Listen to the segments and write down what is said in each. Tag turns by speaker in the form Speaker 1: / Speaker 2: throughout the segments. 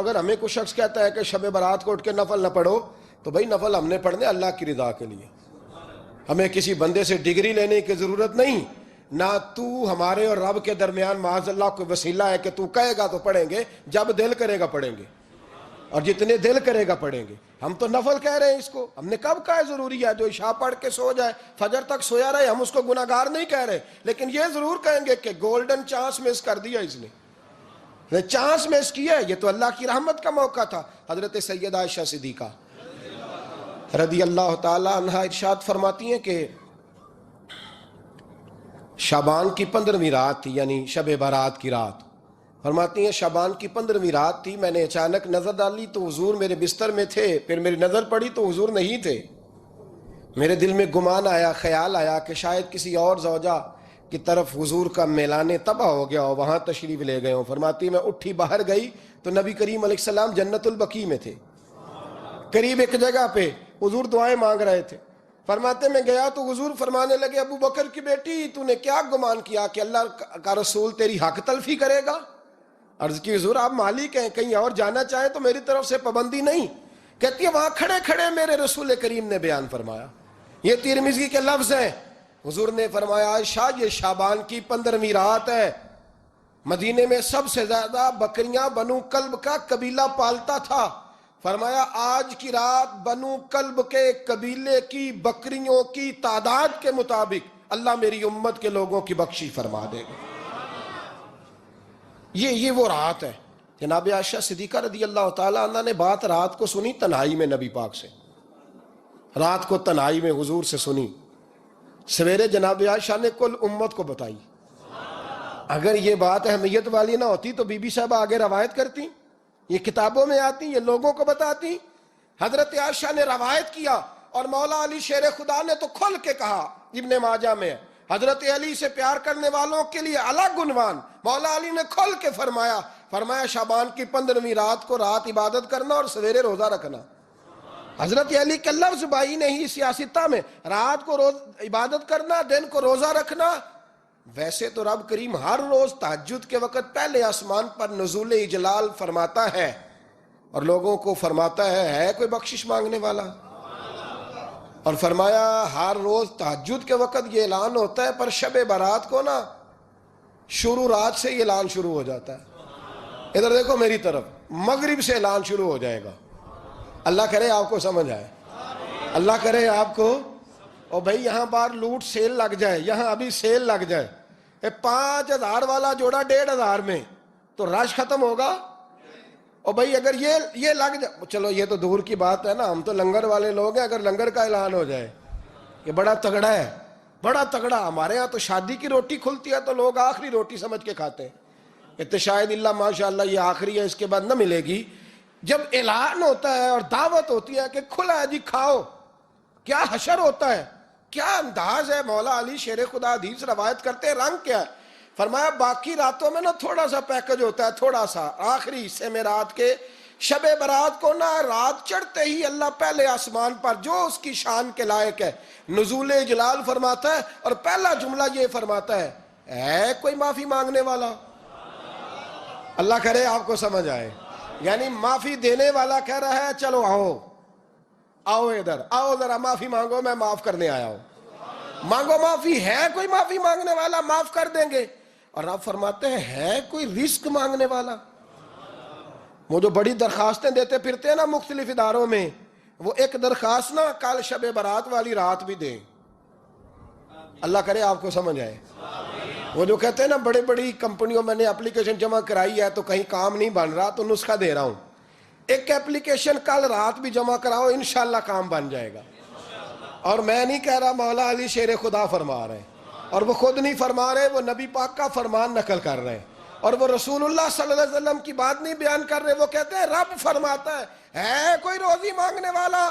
Speaker 1: اگر ہمیں کوئی شخص کہتا ہے کہ شب برات کو اٹھ کے نفل نہ پڑھو، تو بھائی نفل ہم نے پڑھنے اللہ کی رضا کے لیے، ہمیں کسی بندے سے ڈگری لینے کی ضرورت نہیں، نہ تو ہمارے اور رب کے درمیان معاذ اللہ کوئی وسیلہ ہے کہ تو کہے گا تو پڑھیں گے، جب دل کرے گا پڑھیں گے، اور جتنے دل کرے گا پڑھیں گے۔ ہم تو نفل کہہ رہے ہیں اس کو، ہم نے کب کہا ہے ضروری ہے جو عشاء پڑھ کے سو جائے فجر تک سویا رہے، ہم اس کو گناہگار نہیں کہہ رہے، لیکن یہ ضرور کہیں گے کہ گولڈن چانس مس کر دیا اس نے چانس مس کیا ہے، یہ تو اللہ کی رحمت کا موقع تھا۔ حضرت سیدہ عائشہ صدیقہ رضی اللہ تعالی عنہا ارشاد فرماتی ہیں کہ شعبان کی 15ویں رات تھی، یعنی شب برات کی رات، فرماتی ہیں شعبان کی 15ویں رات تھی، میں نے اچانک نظر ڈالی تو حضور میرے بستر میں تھے، پھر میری نظر پڑی تو حضور نہیں تھے، میرے دل میں گمان آیا، خیال آیا کہ شاید کسی اور زوجہ کی طرف حضور کا میلان تباہ ہو گیا ہو، وہاں تشریف لے گئے ہوں۔ فرماتی میں اٹھی باہر گئی تو نبی کریم علیہ السلام جنت البقیع میں تھے، قریب ایک جگہ پہ حضور دعائیں مانگ رہے تھے۔ فرماتے میں گیا تو حضور فرمانے لگے ابو بکر کی بیٹی تو نے کیا گمان کیا کہ اللہ کا رسول تیری حق تلفی کرے گا؟ عرض کی حضور آپ مالک ہیں، کہیں اور جانا چاہیں تو میری طرف سے پابندی نہیں۔ کہتی ہے وہاں کھڑے کھڑے میرے رسول کریم نے بیان فرمایا، یہ ترمذی کے لفظ ہیں، حضور نے فرمایا عائشہ یہ شعبان کی 15ویں رات ہے، مدینے میں سب سے زیادہ بکریاں بنو کلب کا قبیلہ پالتا تھا، فرمایا آج کی رات بنو کلب کے قبیلے کی بکریوں کی تعداد کے مطابق اللہ میری امت کے لوگوں کی بخشی فرما دے گا۔ یہ وہ رات ہے۔ جناب عائشہ صدیقہ رضی اللہ تعالیٰ عنہ نے بات رات کو سنی تنہائی میں نبی پاک سے، رات کو تنہائی میں حضور سے سنی، سویرے جناب عائشہ نے کل امت کو بتائی۔ اگر یہ بات اہمیت والی نہ ہوتی تو بی بی صاحبہ آگے روایت کرتی، یہ کتابوں میں آتی، یہ لوگوں کو بتاتی۔ حضرت عائشہ نے روایت کیا اور مولا علی شیر خدا نے تو کھل کے کہا، ابن ماجہ میں حضرت علی سے پیار کرنے والوں کے لیے الگ عنوان، مولا علی نے کھل کے فرمایا شعبان کی 15ویں رات کو رات عبادت کرنا اور سویرے روزہ رکھنا۔ حضرت علی کے لفظ بائی نہیں سیاستہ میں، رات کو عبادت کرنا، دن کو روزہ رکھنا۔ ویسے تو رب کریم ہر روز تہجد کے وقت پہلے آسمان پر نزول اجلال فرماتا ہے اور لوگوں کو فرماتا ہے کوئی بخشش مانگنے والا؟ اور فرمایا ہر روز تہجد کے وقت یہ اعلان ہوتا ہے، پر شب برات کو نا شروع رات سے یہ اعلان شروع ہو جاتا ہے۔ ادھر دیکھو میری طرف، مغرب سے اعلان شروع ہو جائے گا۔ اللہ کرے آپ کو سمجھ آئے، اللہ کرے آپ کو، اور بھائی یہاں باہر لوٹ سیل لگ جائے، یہاں ابھی سیل لگ جائے، 5000 والا جوڑا 1500 میں، تو رش ختم ہوگا؟ اور بھائی اگر یہ لگ جائے، چلو یہ تو دور کی بات ہے نا، ہم تو لنگر والے لوگ ہیں، اگر لنگر کا اعلان ہو جائے کہ بڑا تگڑا ہے، بڑا تگڑا، ہمارے ہاں تو شادی کی روٹی کھلتی ہے تو لوگ آخری روٹی سمجھ کے کھاتے ہیں کہ شاید اللہ ماشاءاللہ یہ آخری ہے، اس کے بعد نہ ملے گی۔ جب اعلان ہوتا ہے اور دعوت ہوتی ہے کہ کھلا ہے جی کھاؤ، کیا حشر ہوتا ہے، کیا انداز ہے۔ مولا علی شیر خدا حدیث روایت کرتے ہیں، رنگ کیا ہے؟ فرمایا باقی راتوں میں نا تھوڑا سا پیکج ہوتا ہے، تھوڑا سا، آخری حصے میں رات کے شب برات کو نا رات چڑھتے ہی اللہ پہلے آسمان پر جو اس کی شان کے لائق ہے نزول جلال فرماتا ہے، اور پہلا جملہ یہ فرماتا ہے کوئی معافی مانگنے والا؟ اللہ کرے آپ کو سمجھ آئے، یعنی معافی دینے والا کہہ رہا ہے چلو آؤ ادھر، آؤ ذرا معافی مانگو، میں معاف کرنے آیا ہوں، مانگو معافی۔ ہے کوئی معافی مانگنے والا؟ معاف کر دیں گے۔ اور آپ فرماتے ہیں ہے کوئی رزق مانگنے والا؟ وہ جو بڑی درخواستیں دیتے پھرتے ہیں نا مختلف اداروں میں، وہ ایک درخواست نا کل شب برات والی رات بھی دیں۔ اللہ کرے آپ کو سمجھ آئے۔ وہ جو کہتے ہیں نا بڑی بڑی کمپنیوں میں نے اپلیکیشن جمع کرائی ہے تو کہیں کام نہیں بن رہا تو نسخہ دے رہا ہوں، ایک اپلیکیشن کل رات بھی جمع کراؤ انشاءاللہ کام بن جائے گا۔ اور میں نہیں کہہ رہا، مولا علی شیر خدا فرما رہے ہیں، اور وہ خود نہیں فرما رہے، وہ نبی پاک کا فرمان نقل کر رہے ہیں، اور وہ رسول اللہ صلی اللہ علیہ وسلم کی بات نہیں بیان کر رہے، وہ کہتے ہیں رب فرماتا ہے کوئی روزی مانگنے والا؟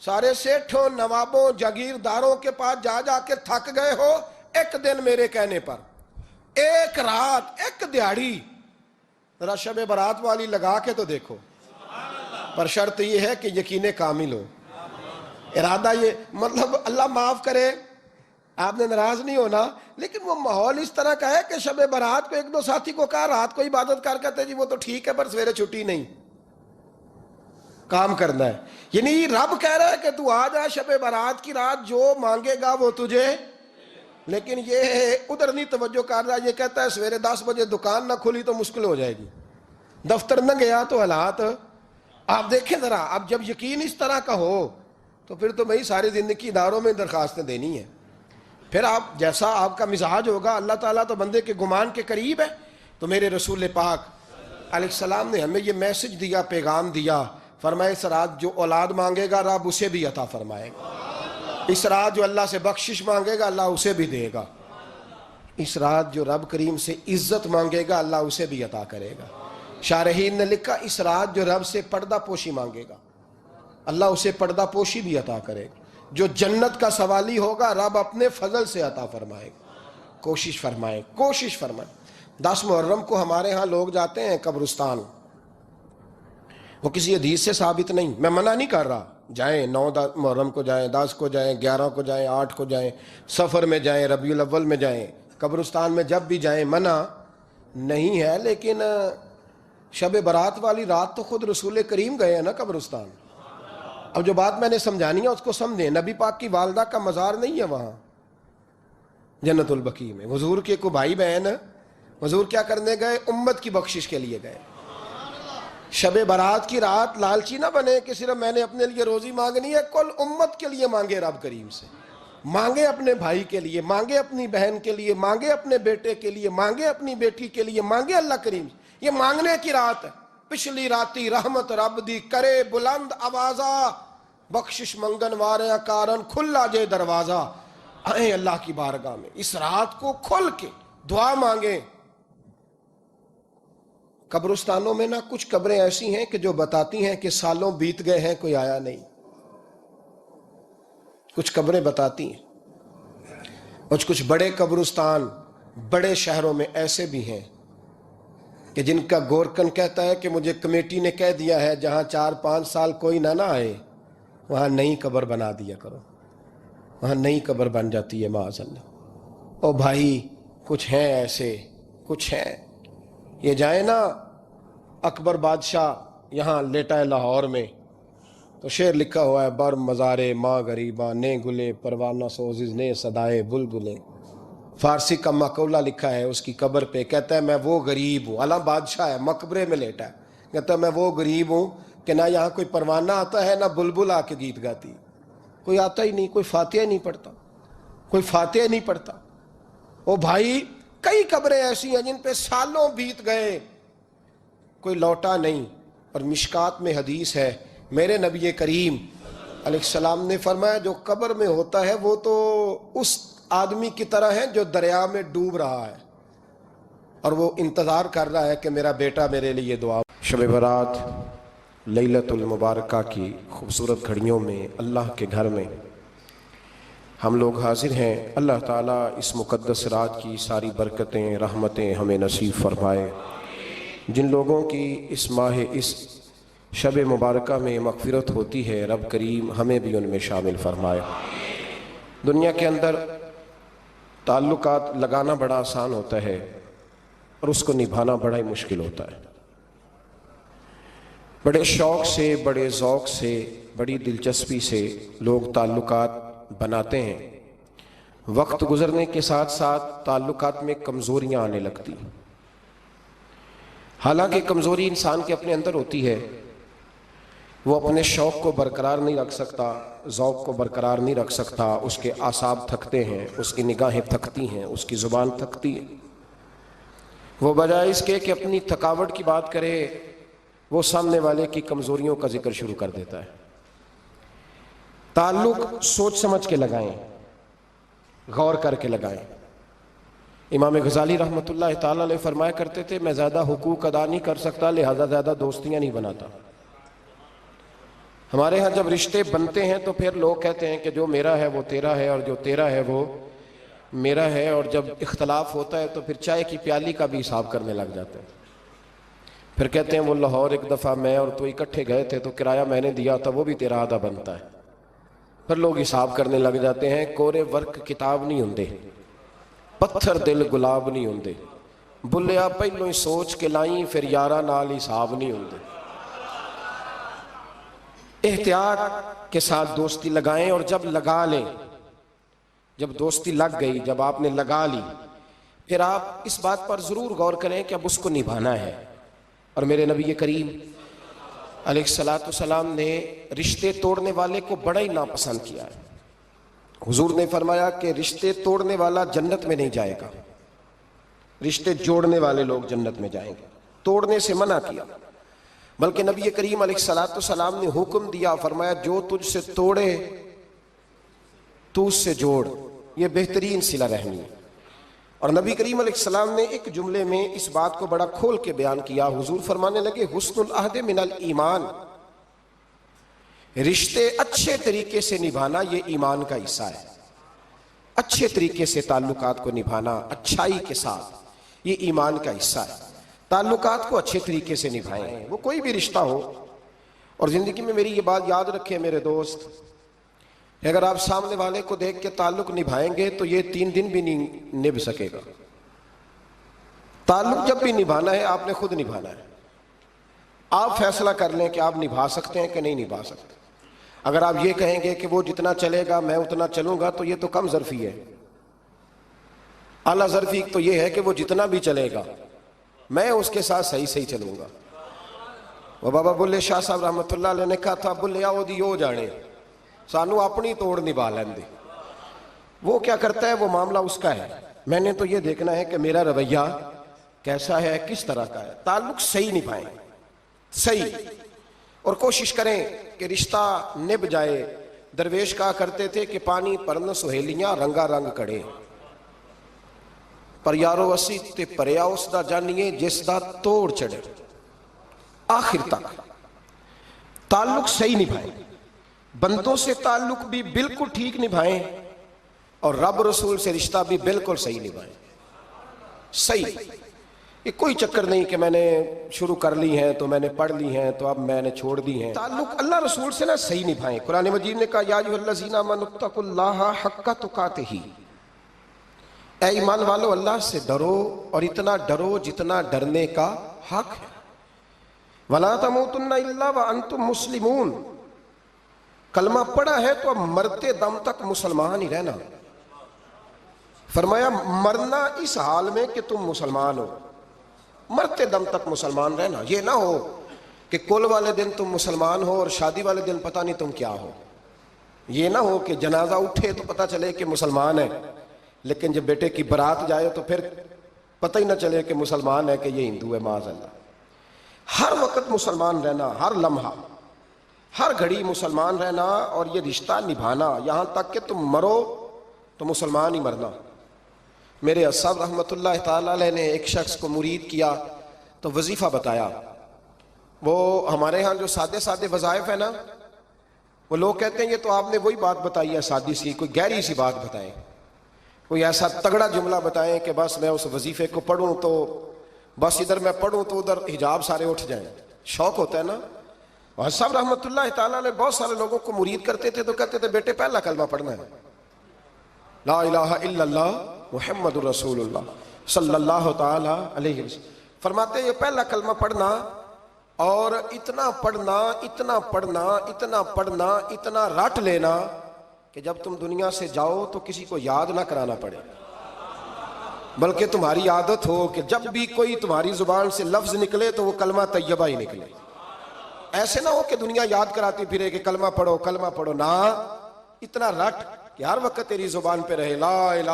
Speaker 1: سارے سیٹھوں، نوابوں، جاگیرداروں کے پاس جا جا کے تھک گئے ہو، ایک دن میرے کہنے پر، ایک رات، ایک دیہڑی ذرا شب برات والی لگا کے تو دیکھو، پر شرط یہ ہے کہ یقین کامل ہو، ارادہ یہ، مطلب اللہ معاف کرے، آپ نے ناراض نہیں ہونا، لیکن وہ ماحول اس طرح کا ہے کہ شب برات کو ایک دو ساتھی کو کہا رات کو عبادت کر کہتے جی وہ تو ٹھیک ہے پر سویرے چھٹی نہیں، کام کرنا ہے. یعنی رب کہہ رہا ہے کہ تو آ جا شب برات کی رات، جو مانگے گا وہ تجھے. لیکن یہ ادھر نہیں توجہ کر رہا، یہ کہتا ہے سویرے 10 بجے دکان نہ کھلی تو مشکل ہو جائے گی، دفتر نہ گیا تو حالات. آپ دیکھیں ذرا، اب جب یقین اس طرح کا ہو تو پھر تو بھائی ساری زندگی اداروں میں درخواستیں دینی ہیں. پھر آپ جیسا آپ کا مزاج ہوگا، اللہ تعالیٰ تو بندے کے گمان کے قریب ہے. تو میرے رسول پاک علیہ السلام نے ہمیں یہ میسج دیا، پیغام دیا، فرمائے اس رات جو اولاد مانگے گا رب اسے بھی عطا فرمائے گا، اس رات جو اللہ سے بخشش مانگے گا اللہ اسے بھی دے گا، اس رات جو رب کریم سے عزت مانگے گا اللہ اسے بھی عطا کرے گا. شارحین نے لکھا اس رات جو رب سے پردہ پوشی مانگے گا اللہ اسے پردہ پوشی بھی عطا کرے گا، جو جنت کا سوالی ہوگا رب اپنے فضل سے عطا فرمائے گا. کوشش فرمائے. 10 محرم کو ہمارے ہاں لوگ جاتے ہیں قبرستان، وہ کسی حدیث سے ثابت نہیں، میں منع نہیں کر رہا، جائیں 9 محرم کو جائیں، 10 کو جائیں، 11 کو جائیں، 8 کو جائیں، سفر میں جائیں، ربیع الاول میں جائیں، قبرستان میں جب بھی جائیں منع نہیں ہے. لیکن شب برات والی رات تو خود رسول کریم گئے ہیں نا قبرستان. اب جو بات میں نے سمجھانی ہے اس کو سمجھیں. نبی پاک کی والدہ کا مزار نہیں ہے وہاں جنت البقیع میں، حضور کے کو بھائی بہن، حضور کیا کرنے گئے؟ امت کی بخشش کے لیے گئے. شب برات کی رات لالچی نہ بنے کہ صرف میں نے اپنے لیے روزی مانگنی ہے، کل امت کے لیے مانگے رب کریم سے، مانگے اپنے بھائی کے لیے، مانگے اپنی بہن کے لیے، مانگے اپنے بیٹے کے لیے، مانگے اپنی بیٹی کے لیے، مانگے اللہ کریم سے. یہ مانگنے کی رات ہے. پچھلی راتی رحمت رب دی کرے بلند آوازہ، بخشش منگن واریاں کارن کھلا جے دروازہ. آئیں اللہ کی بارگاہ میں اس رات کو کھل کے دعا مانگیں. قبرستانوں میں نہ کچھ قبریں ایسی ہیں کہ جو بتاتی ہیں کہ سالوں بیت گئے ہیں کوئی آیا نہیں. کچھ قبریں بتاتی ہیں. کچھ بڑے قبرستان بڑے شہروں میں ایسے بھی ہیں کہ جن کا گورکن کہتا ہے کہ مجھے کمیٹی نے کہہ دیا ہے جہاں 4-5 سال کوئی نہ آئے وہاں نئی قبر بنا دیا کرو، وہاں نئی قبر بن جاتی ہے معاذ اللہ. او بھائی کچھ ہیں ایسے، کچھ ہیں. یہ جائیں نا اکبر بادشاہ یہاں لیٹا ہے لاہور میں، تو شعر لکھا ہوا ہے بر مزارے ماں غریباں نے گلے پروانہ سوزز نے صدائے بلبلیں. فارسی کا مقولہ لکھا ہے اس کی قبر پہ، کہتا ہے میں وہ غریب ہوں، اعلیٰ بادشاہ ہے مقبرے میں لیٹا ہے، کہتا ہے میں وہ غریب ہوں کہ نہ یہاں کوئی پروانہ آتا ہے نہ بلبل آ کے گیت گاتی، کوئی آتا ہی نہیں، کوئی فاتحہ نہیں پڑھتا، کوئی فاتحہ نہیں پڑھتا. او بھائی کئی قبریں ایسی ہیں جن پہ سالوں بیت گئے کوئی لوٹا نہیں. اور مشکات میں حدیث ہے میرے نبی کریم علیہ السلام نے فرمایا جو قبر میں ہوتا ہے وہ تو اس آدمی کی طرح ہے جو دریا میں ڈوب رہا ہے اور وہ انتظار کر رہا ہے کہ میرا بیٹا میرے لیے دعا. شب برات لیلۃ المبارکہ کی خوبصورت گھڑیوں میں اللہ کے گھر میں ہم لوگ حاضر ہیں. اللہ تعالیٰ اس مقدس رات کی ساری برکتیں رحمتیں ہمیں نصیب فرمائے. جن لوگوں کی اس ماہ اس شب مبارکہ میں مغفرت ہوتی ہے رب کریم ہمیں بھی ان میں شامل فرمائے. دنیا کے اندر تعلقات لگانا بڑا آسان ہوتا ہے اور اس کو نبھانا بڑا ہی مشکل ہوتا ہے. بڑے شوق سے، بڑے ذوق سے، بڑی دلچسپی سے لوگ تعلقات بناتے ہیں. وقت گزرنے کے ساتھ ساتھ تعلقات میں کمزوریاں آنے لگتی. حالانکہ کمزوری انسان کے اپنے اندر ہوتی ہے، وہ اپنے شوق کو برقرار نہیں رکھ سکتا، ذوق کو برقرار نہیں رکھ سکتا، اس کے اعصاب تھکتے ہیں، اس کی نگاہیں تھکتی ہیں، اس کی زبان تھکتی ہے. وہ بجائے اس کے کہ اپنی تھکاوٹ کی بات کرے وہ سامنے والے کی کمزوریوں کا ذکر شروع کر دیتا ہے. تعلق سوچ سمجھ کے لگائیں، غور کر کے لگائیں. امام غزالی رحمۃ اللہ تعالیٰ علیہ فرمایا کرتے تھے میں زیادہ حقوق ادا نہیں کر سکتا لہذا زیادہ دوستیاں نہیں بناتا. ہمارے ہاں جب رشتے بنتے ہیں تو پھر لوگ کہتے ہیں کہ جو میرا ہے وہ تیرا ہے اور جو تیرا ہے وہ میرا ہے، اور جب اختلاف ہوتا ہے تو پھر چائے کی پیالی کا بھی حساب کرنے لگ جاتے ہیں. پھر کہتے ہیں وہ لاہور ایک دفعہ میں اور تو اکٹھے گئے تھے تو کرایہ میں نے دیا تھا وہ بھی تیرا آدھا بنتا ہے. پھر لوگ حساب کرنے لگ جاتے ہیں، کورے ورک کتاب نہیں ہوندے، پتھر دل گلاب نہیں ہوندے، بلیا پہلوں ہی سوچ کے لائیں پھر یارہ نال حساب نہیں ہوندے۔ احتیاط کے ساتھ دوستی لگائیں، اور جب لگا لیں، جب دوستی لگ گئی، جب آپ نے لگا لی، پھر آپ اس بات پر ضرور غور کریں کہ اب اس کو نبھانا ہے۔ اور میرے نبی کریم علیہ السلام نے رشتے توڑنے والے کو بڑا ہی ناپسند کیا ہے۔ حضور نے فرمایا کہ رشتے توڑنے والا جنت میں نہیں جائے گا، رشتے جوڑنے والے لوگ جنت میں جائیں گے۔ توڑنے سے منع کیا، بلکہ نبی کریم علیہ السلام نے حکم دیا، فرمایا جو تجھ سے توڑے تو اس سے جوڑ، یہ بہترین صلہ رحمی ہے۔ اور نبی کریم علیہ السلام نے ایک جملے میں اس بات کو بڑا کھول کے بیان کیا۔ حضور فرمانے لگے حسن العہد من الایمان، رشتے اچھے طریقے سے نبھانا یہ ایمان کا حصہ ہے۔ اچھے طریقے سے تعلقات کو نبھانا اچھائی کے ساتھ، یہ ایمان کا حصہ ہے۔ تعلقات کو اچھے طریقے سے نبھائیں، وہ کوئی بھی رشتہ ہو۔ اور زندگی میں میری یہ بات یاد رکھیں میرے دوست، اگر آپ سامنے والے کو دیکھ کے تعلق نبھائیں گے تو یہ 3 دن بھی نہیں نبھ سکے گا۔ تعلق جب بھی نبھانا ہے آپ نے خود نبھانا ہے۔ آپ فیصلہ کر لیں کہ آپ نبھا سکتے ہیں کہ نہیں نبھا سکتے۔ اگر آپ یہ کہیں گے کہ وہ جتنا چلے گا میں اتنا چلوں گا تو یہ تو کم ظرفی ہے۔ اعلیٰ ظرفی تو یہ ہے کہ وہ جتنا بھی چلے گا میں اس کے ساتھ صحیح چلوں گا۔ وہ بابا بلے شاہ صاحب رحمۃ اللہ علیہ نے کہا تھا، بلیا وہ دی ہو جانے، سانو اپنی توڑ نبھا لین دے۔ وہ کیا کرتا ہے وہ معاملہ اس کا ہے، میں نے تو یہ دیکھنا ہے کہ میرا رویہ کیسا ہے، کس طرح کا ہے۔ تعلق صحیح نبھائیں، صحیح، اور کوشش کریں کہ رشتہ نبھ جائے۔ درویش کہا کرتے تھے کہ پانی پرن سہیلیاں رنگا رنگ کڑے، پر یارو اسی تے پریا اس دا جانیے جس دا توڑ چڑھے۔ آخر تک تعلق صحیح نبھائیں، بندوں سے تعلق بھی بالکل ٹھیک نبھائیں، اور رب رسول سے رشتہ بھی بالکل صحیح نبھائیں۔ صحیح، یہ کوئی چکر نہیں کہ میں نے شروع کر لی ہیں تو میں نے پڑھ لی ہیں تو اب میں نے چھوڑ دی ہیں۔ تعلق اللہ رسول سے نہ صحیح نبھائیں۔ قرآن مجید نے کہا یا ایھا الذین آمنوا اتقوا اللہ حق تقاتہ، اے ایمان والو اللہ سے ڈرو اور اتنا ڈرو جتنا ڈرنے کا حق ہے۔ ولا تموتن الا وانتم مسلمون، کلمہ پڑھا ہے تو اب مرتے دم تک مسلمان ہی رہنا۔ فرمایا مرنا اس حال میں کہ تم مسلمان ہو، مرتے دم تک مسلمان رہنا۔ یہ نہ ہو کہ کل والے دن تم مسلمان ہو اور شادی والے دن پتہ نہیں تم کیا ہو۔ یہ نہ ہو کہ جنازہ اٹھے تو پتہ چلے کہ مسلمان ہے، لیکن جب بیٹے کی برات جائے تو پھر پتہ ہی نہ چلے کہ مسلمان ہے کہ یہ ہندو ہے، معاذ اللہ۔ ہر وقت مسلمان رہنا، ہر لمحہ ہر گھڑی مسلمان رہنا، اور یہ رشتہ نبھانا یہاں تک کہ تم مرو تو مسلمان ہی مرنا۔ میرے صاحب رحمۃ اللہ تعالیٰ علیہ نے ایک شخص کو مرید کیا تو وظیفہ بتایا۔ وہ ہمارے ہاں جو سادے وظائف ہیں نا، وہ لوگ کہتے ہیں یہ تو آپ نے وہی بات بتائی ہے سادی سی، کوئی گہری سی بات بتائیں، کوئی ایسا تگڑا جملہ بتائیں کہ بس میں اس وظیفے کو پڑھوں تو بس ادھر میں پڑھوں تو ادھر حجاب سارے اٹھ جائیں۔ شوق ہوتا ہے نا۔ اور صاحب رحمۃ اللہ تعالیٰ نے بہت سارے لوگوں کو مرید کرتے تھے تو کہتے تھے بیٹے پہلا کلمہ پڑھنا ہے، لا الہ الا اللہ محمد الرسول اللہ صلی اللہ تعالیٰ علیہ وسلم۔ فرماتے یہ پہلا کلمہ پڑھنا، اور اتنا پڑھنا اتنا پڑھنا اتنا پڑھنا اتنا رٹ لینا کہ جب تم دنیا سے جاؤ تو کسی کو یاد نہ کرانا پڑے، بلکہ تمہاری عادت ہو کہ جب بھی کوئی تمہاری زبان سے لفظ نکلے تو وہ کلمہ طیبہ ہی نکلے۔ ایسے نہ ہو کہ دنیا یاد کراتی پھرے کہ کلمہ پڑھو، نہ اتنا رٹ کہ ہر وقت تیری زبان پہ رہے لا الہ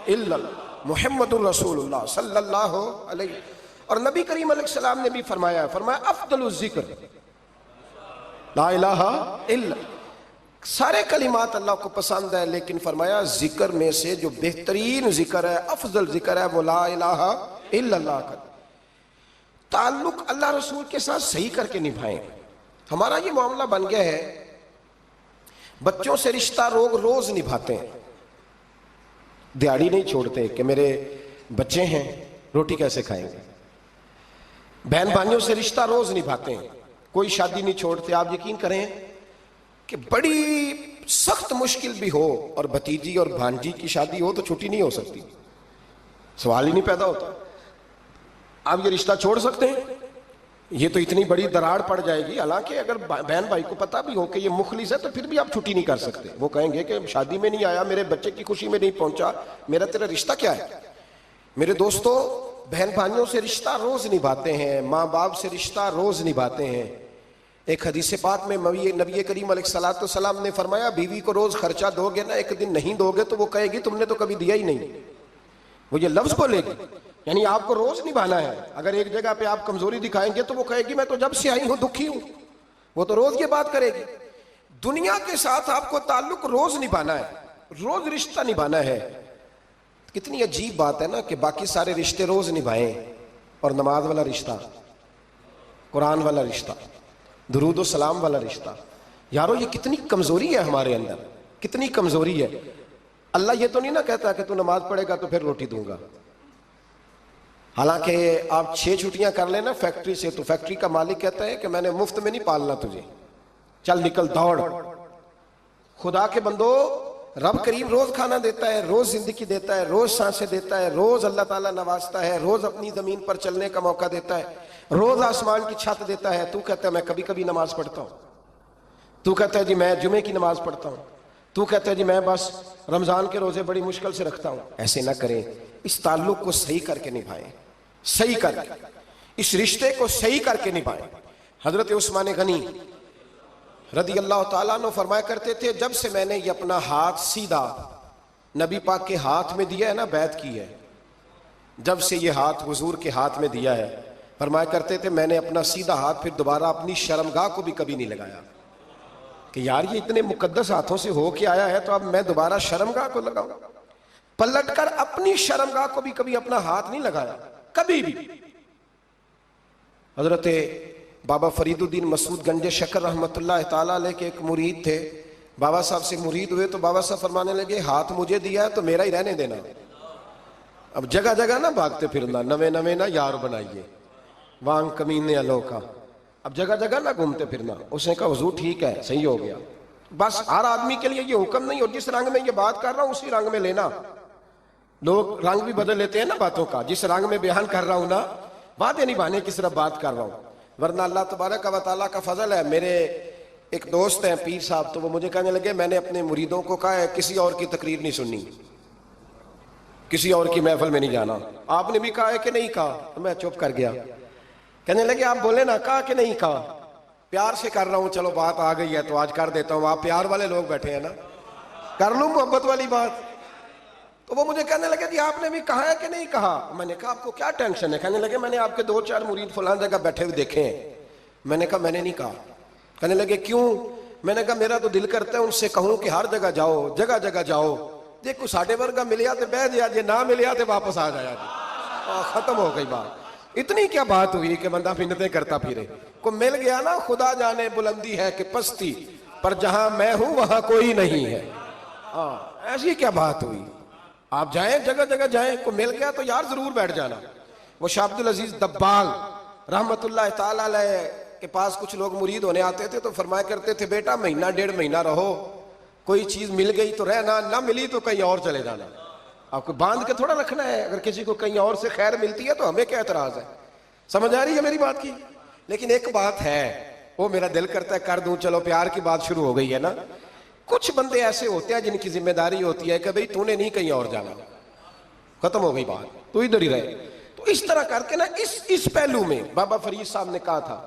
Speaker 1: الا اللہ محمد الرسول اللہ صلی اللہ علیہ۔ اور نبی کریم علیہ السلام نے بھی فرمایا افضل الذکر لا الہ الا اللہ۔ سارے کلمات اللہ کو پسند ہے، لیکن فرمایا ذکر میں سے جو بہترین ذکر ہے، افضل ذکر ہے، وہ لا الہ الا اللہ کا۔ تعلق اللہ رسول کے ساتھ صحیح کر کے نبھائیں۔ ہمارا یہ معاملہ بن گیا ہے، بچوں سے رشتہ روز نبھاتے ہیں، دیہڑی نہیں چھوڑتے کہ میرے بچے ہیں روٹی کیسے کھائیں گے۔ بہن بھائیوں سے رشتہ روز نبھاتے ہیں، کوئی شادی نہیں چھوڑتے۔ آپ یقین کریں کہ بڑی سخت مشکل بھی ہو اور بھتیجی اور بھانجی کی شادی ہو تو چھٹی نہیں ہو سکتی، سوال ہی نہیں پیدا ہوتا. آپ یہ رشتہ چھوڑ سکتے ہیں؟ یہ تو اتنی بڑی دراڑ پڑ جائے گی. حالانکہ اگر بہن بھائی کو پتا بھی ہو کہ یہ مخلص ہے تو پھر بھی آپ چھٹی نہیں کر سکتے. وہ کہیں گے کہ شادی میں نہیں آیا، میرے بچے کی خوشی میں نہیں پہنچا، میرا تیرا رشتہ کیا ہے؟ میرے دوستو، بہن بھائیوں سے رشتہ روز نبھاتے ہیں، ماں باپ سے رشتہ روز نبھاتے ہیں. ایک حدیث پاک میں نبی کریم علیہ الصلوۃ والسلام نے فرمایا بیوی کو روز خرچہ دو گے نا، ایک دن نہیں دو گے تو وہ کہے گی تم نے تو کبھی دیا ہی نہیں. وہ یہ لفظ بولے گی، یعنی آپ کو روز نبھانا ہے. اگر ایک جگہ پہ آپ کمزوری دکھائیں گے تو وہ کہے گی میں تو جب سے آئی ہوں دکھی ہوں. وہ تو روز یہ بات کرے گی. دنیا کے ساتھ آپ کو تعلق روز نبھانا ہے، روز رشتہ نبھانا ہے. کتنی عجیب بات ہے نا کہ باقی سارے رشتے روز نبھائیں اور نماز والا رشتہ، قرآن والا رشتہ، درود و سلام والا رشتہ. یارو یہ کتنی کمزوری ہے ہمارے اندر، کتنی کمزوری ہے. اللہ یہ تو نہیں نہ کہتا کہ تو نماز پڑھے گا تو پھر روٹی دوں گا. حالانکہ آپ 6 چھٹیاں کر لینا فیکٹری سے تو فیکٹری کا مالک کہتا ہے کہ میں نے مفت میں نہیں پالنا تجھے، چل نکل دوڑ. خدا کے بندو، رب کریم روز کھانا دیتا ہے، روز زندگی دیتا ہے، روز سانسیں دیتا ہے، روز اللہ تعالیٰ نوازتا ہے، روز اپنی زمین پر چلنے کا موقع دیتا ہے، روز آسمان کی چھت دیتا ہے. تو کہتا ہے میں کبھی کبھی نماز پڑھتا ہوں، تو کہتا ہے جی میں جمعے کی نماز پڑھتا ہوں، تو کہتا ہے جی میں بس رمضان کے روزے بڑی مشکل سے رکھتا ہوں. ایسے نہ کریں. اس تعلق کو صحیح کر کے نبھائیں، صحیح کر کے، اس رشتے کو صحیح کر کے نبھائیں. حضرت عثمان غنی رضی اللہ تعالیٰ عنہ فرمایا کرتے تھے جب سے میں نے یہ اپنا ہاتھ سیدھا نبی پاک کے ہاتھ میں دیا ہے نا، بیعت کی ہے، جب سے یہ ہاتھ حضور کے ہاتھ میں دیا ہے، فرمایا کرتے تھے میں نے اپنا سیدھا ہاتھ پھر دوبارہ اپنی شرمگاہ کو بھی کبھی نہیں لگایا کہ یار یہ اتنے مقدس ہاتھوں سے ہو کے آیا ہے تو اب میں دوبارہ شرمگاہ کو لگاؤں. پلٹ کر اپنی شرمگاہ کو بھی کبھی اپنا ہاتھ نہیں لگایا، کبھی بھی. حضرت بابا فرید الدین مسعود گنج شکر رحمۃ اللہ تعالیٰ علیہ کے ایک مرید تھے. بابا صاحب سے مرید ہوئے تو بابا صاحب فرمانے لگے ہاتھ مجھے دیا ہے تو میرا ہی رہنے دینا. اب جگہ جگہ نہ بھاگتے پھرنا، نوے نوے نہ یار بنائیے وانگ کمینے الوکا. اب جگہ جگہ نہ گھومتے پھرنا. اس نے کہا حضور ٹھیک ہے، صحیح ہو گیا. بس ہر آدمی کے لیے یہ حکم نہیں، اور جس رنگ میں یہ بات کر رہا ہوں اسی رنگ میں لینا. لوگ رنگ بھی بدل لیتے ہیں نا باتوں کا. جس رنگ میں بیان کر رہا ہوں نا، وعدے نبھانے کی صرف بات کر رہا ہوں. ورنہ اللہ تبارک و تعالیٰ کا فضل ہے. میرے ایک دوست ہیں پیر صاحب، تو وہ مجھے کہنے لگے میں نے اپنے مریدوں کو کہا ہے کسی اور کی تقریر نہیں سننی، کسی اور کی محفل میں نہیں جانا. آپ نے بھی کہا ہے کہ نہیں کہا؟ تو میں چپ کر گیا. کہنے لگے آپ بولے نا، کہا کہ نہیں کہا؟ پیار سے کر رہا ہوں، چلو بات آ گئی ہے تو آج کر دیتا ہوں. آپ پیار والے لوگ بیٹھے ہیں نا، کر لوں محبت والی بات. تو وہ مجھے کہنے لگے جی آپ نے بھی کہا ہے کہ نہیں کہا؟ میں نے کہا آپ کو کیا ٹینشن ہے؟ کہنے لگے میں نے آپ کے 2-4 مرید فلان جگہ بیٹھے ہوئے دیکھے ہیں. میں نے کہا میں نے نہیں کہا. کہنے لگے کیوں؟ میں نے کہا میرا تو دل کرتا ہے ان سے کہوں کہ ہر جگہ جاؤ، جگہ جگہ جاؤ. دیکھو ساڈے ورگا ملیا تو بہ جیا جی، نہ ملیا تو واپس آ جایا جی. ختم ہو گئی بات. اتنی کیا بات ہوئی کہ بندہ منتیں کرتا پھرے. کو مل گیا نا، خدا جانے بلندی ہے کہ پستی، پر جہاں میں ہوں وہاں کوئی نہیں ہے. ایسی کیا بات ہوئی؟ آپ جائیں، جگہ جگہ جائیں. کو مل گیا تو یار ضرور بیٹھ جانا. وہ شاہ عبد العزیز دباغ رحمت اللہ تعالیٰ علیہ کے پاس کچھ لوگ مرید ہونے آتے تھے تو فرمایا کرتے تھے بیٹا 1-1.5 مہینہ رہو، کوئی چیز مل گئی تو رہنا، نہ ملی تو کہیں اور چلے جانا. آپ کو باندھ کے تھوڑا رکھنا ہے. اگر کسی کو کہیں اور سے خیر ملتی ہے تو ہمیں کیا اعتراض ہے؟ سمجھ آ رہی ہے میری بات کی؟ لیکن ایک بات ہے، وہ میرا دل کرتا ہے کر دوں. چلو پیار کی بات شروع ہو گئی ہے نا. کچھ بندے ایسے ہوتے ہیں جن کی ذمہ داری ہوتی ہے کہ بھئی تو نے نہیں کہیں اور جانا، ختم ہو گئی بات، تو ادھر ہی رہے. تو اس طرح کر کے نا اس پہلو میں بابا فرید صاحب نے کہا تھا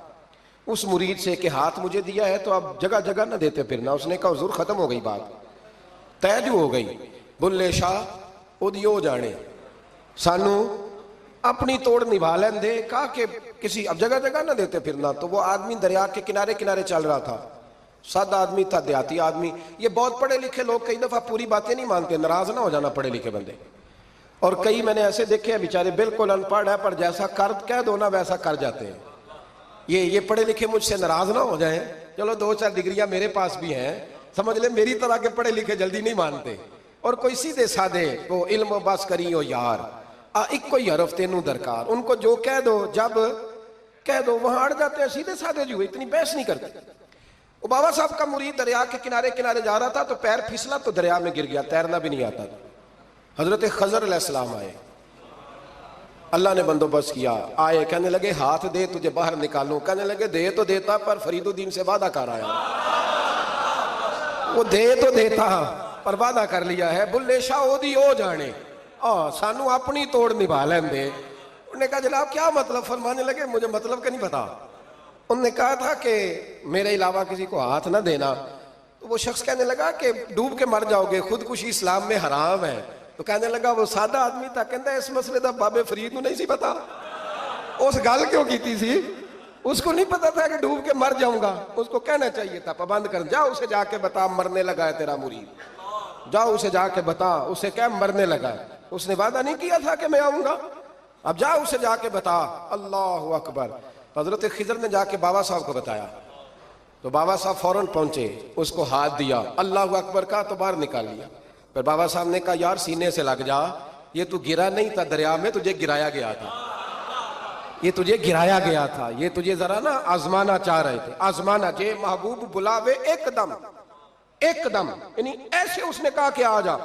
Speaker 1: اس مرید سے کہ ہاتھ مجھے دیا ہے تو اب جگہ جگہ نہ دیتے پھرنا. اس نے کہا حضور ختم ہو گئی بات، طے جو ہو گئی. بلے شاہ ادیو جانے، سانو اپنی توڑ نبھا لین دے. کہا کہ کسی اب جگہ جگہ نہ دیتے پھرنا. تو وہ آدمی دریا کے کنارے کنارے چل رہا تھا، سادہ آدمی تھا، دیہاتی آدمی. یہ بہت پڑھے لکھے لوگ کئی دفعہ پوری باتیں نہیں مانتے، ناراض نہ ہو جانا پڑھے لکھے بندے. اور کئی میں نے ایسے دیکھے ہیں بیچارے بالکل ان پڑھ ہے پر جیسا کر کہہ دو نا ویسا کر جاتے ہیں. یہ پڑھے لکھے مجھ سے ناراض نہ ہو جائیں. چلو 2-4 ڈگریاں میرے پاس بھی ہیں، سمجھ لیں میری طرح کے پڑھے لکھے جلدی نہیں مانتے. اور کوئی سیدھے سادے وہ علم بس کری ہو یار، ایک کوئی حرف تینوں درکار. ان کو جو کہہ دو جب کہہ دو وہاں اڑ جاتے ہیں. سیدھے سادے جو اتنی بحث نہیں کرتے. وہ بابا صاحب کا مرید دریا کے کنارے کنارے جا رہا تھا تو پیر پھسلا تو دریا میں گر گیا, تیرنا بھی نہیں آتا تھا. حضرت خضر علیہ السلام آئے, اللہ نے بندوبست کیا, آئے کہنے لگے ہاتھ دے تجھے باہر نکالوں. کہنے لگے دے تو دیتا پر فرید الدین سے وعدہ کر آیا. وہ دے تو دیتا پر وعدہ کر لیا ہے, بلے شاہ او دی او جانے, سانو اپنی توڑ نبھا لیں دے. انہوں نے کہا جناب کیا مطلب؟ فرمانے لگے مجھے مطلب کا نہیں پتا. انہوں نے کہا تھا کہ میرے علاوہ کسی کو ہاتھ نہ دینا. تو وہ شخص کہنے لگا کہ ڈوب کے مر جاؤ گے, خودکشی اسلام میں حرام ہے. تو کہنے لگا وہ سادہ آدمی تھا, کہتا ہے اس مسئلے دا بابے فرید نو نہیں سی پتا. اس گل کیوں کیتی سی؟ اس کو نہیں پتا تھا کہ ڈوب کے مر جاؤں گا. اس کو کہنا چاہیے تھا پابند کر, جا اسے جا کے بتا مرنے لگا ہے تیرا مرید, جاؤ اسے جا کے بتا, اسے کیا مرنے لگا ہے. اس نے وعدہ نہیں کیا تھا کہ میں آؤں گا, اب جا اسے جا کے بتا. اللہ اکبر. حضرت خضر نے جا کے بابا صاحب کو بتایا تو بابا صاحب فوراً پہنچے, اس کو ہاتھ دیا, اللہ اکبر کہا تو باہر نکال لیا. پھر بابا صاحب نے کہا یار سینے سے لگ جا, یہ تو گرا نہیں تھا دریا میں, تجھے گرایا گیا تھا, یہ تجھے گرایا گیا تھا, یہ تجھے ذرا نا آزمانا چاہ رہے تھے. آزمانا جے محبوب بلاوے ایک دم, ایک دم, یعنی ایسے اس نے کہا کہ آ جا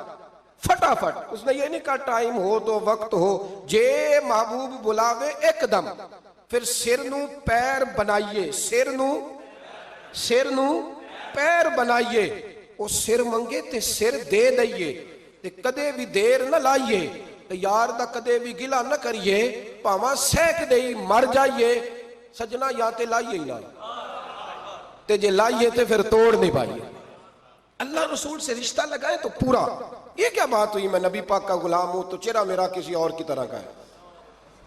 Speaker 1: فٹافٹ. اس نے یہ نہیں کہا ٹائم ہو تو وقت ہو, جے محبوب بلاوے ایک دم. پھر سر نو پیر بنائیے, سر نو پیر بنائیے. وہ سر منگے تے سر دے دئیے, تے کدے بھی دیر نہ لائیے, تے یار دا کدے بھی گلا نہ کریے, پاواں سیک دئی مر جائیے. سجنا یا تے لائیے ہی نہ, تے جے لائیے تے پھر توڑ نہیں پائیے. اللہ رسول سے رشتہ لگائے تو پورا. یہ کیا بات ہوئی میں نبی پاک کا غلام ہوں تو چہرہ میرا کسی اور کی طرح کا ہے.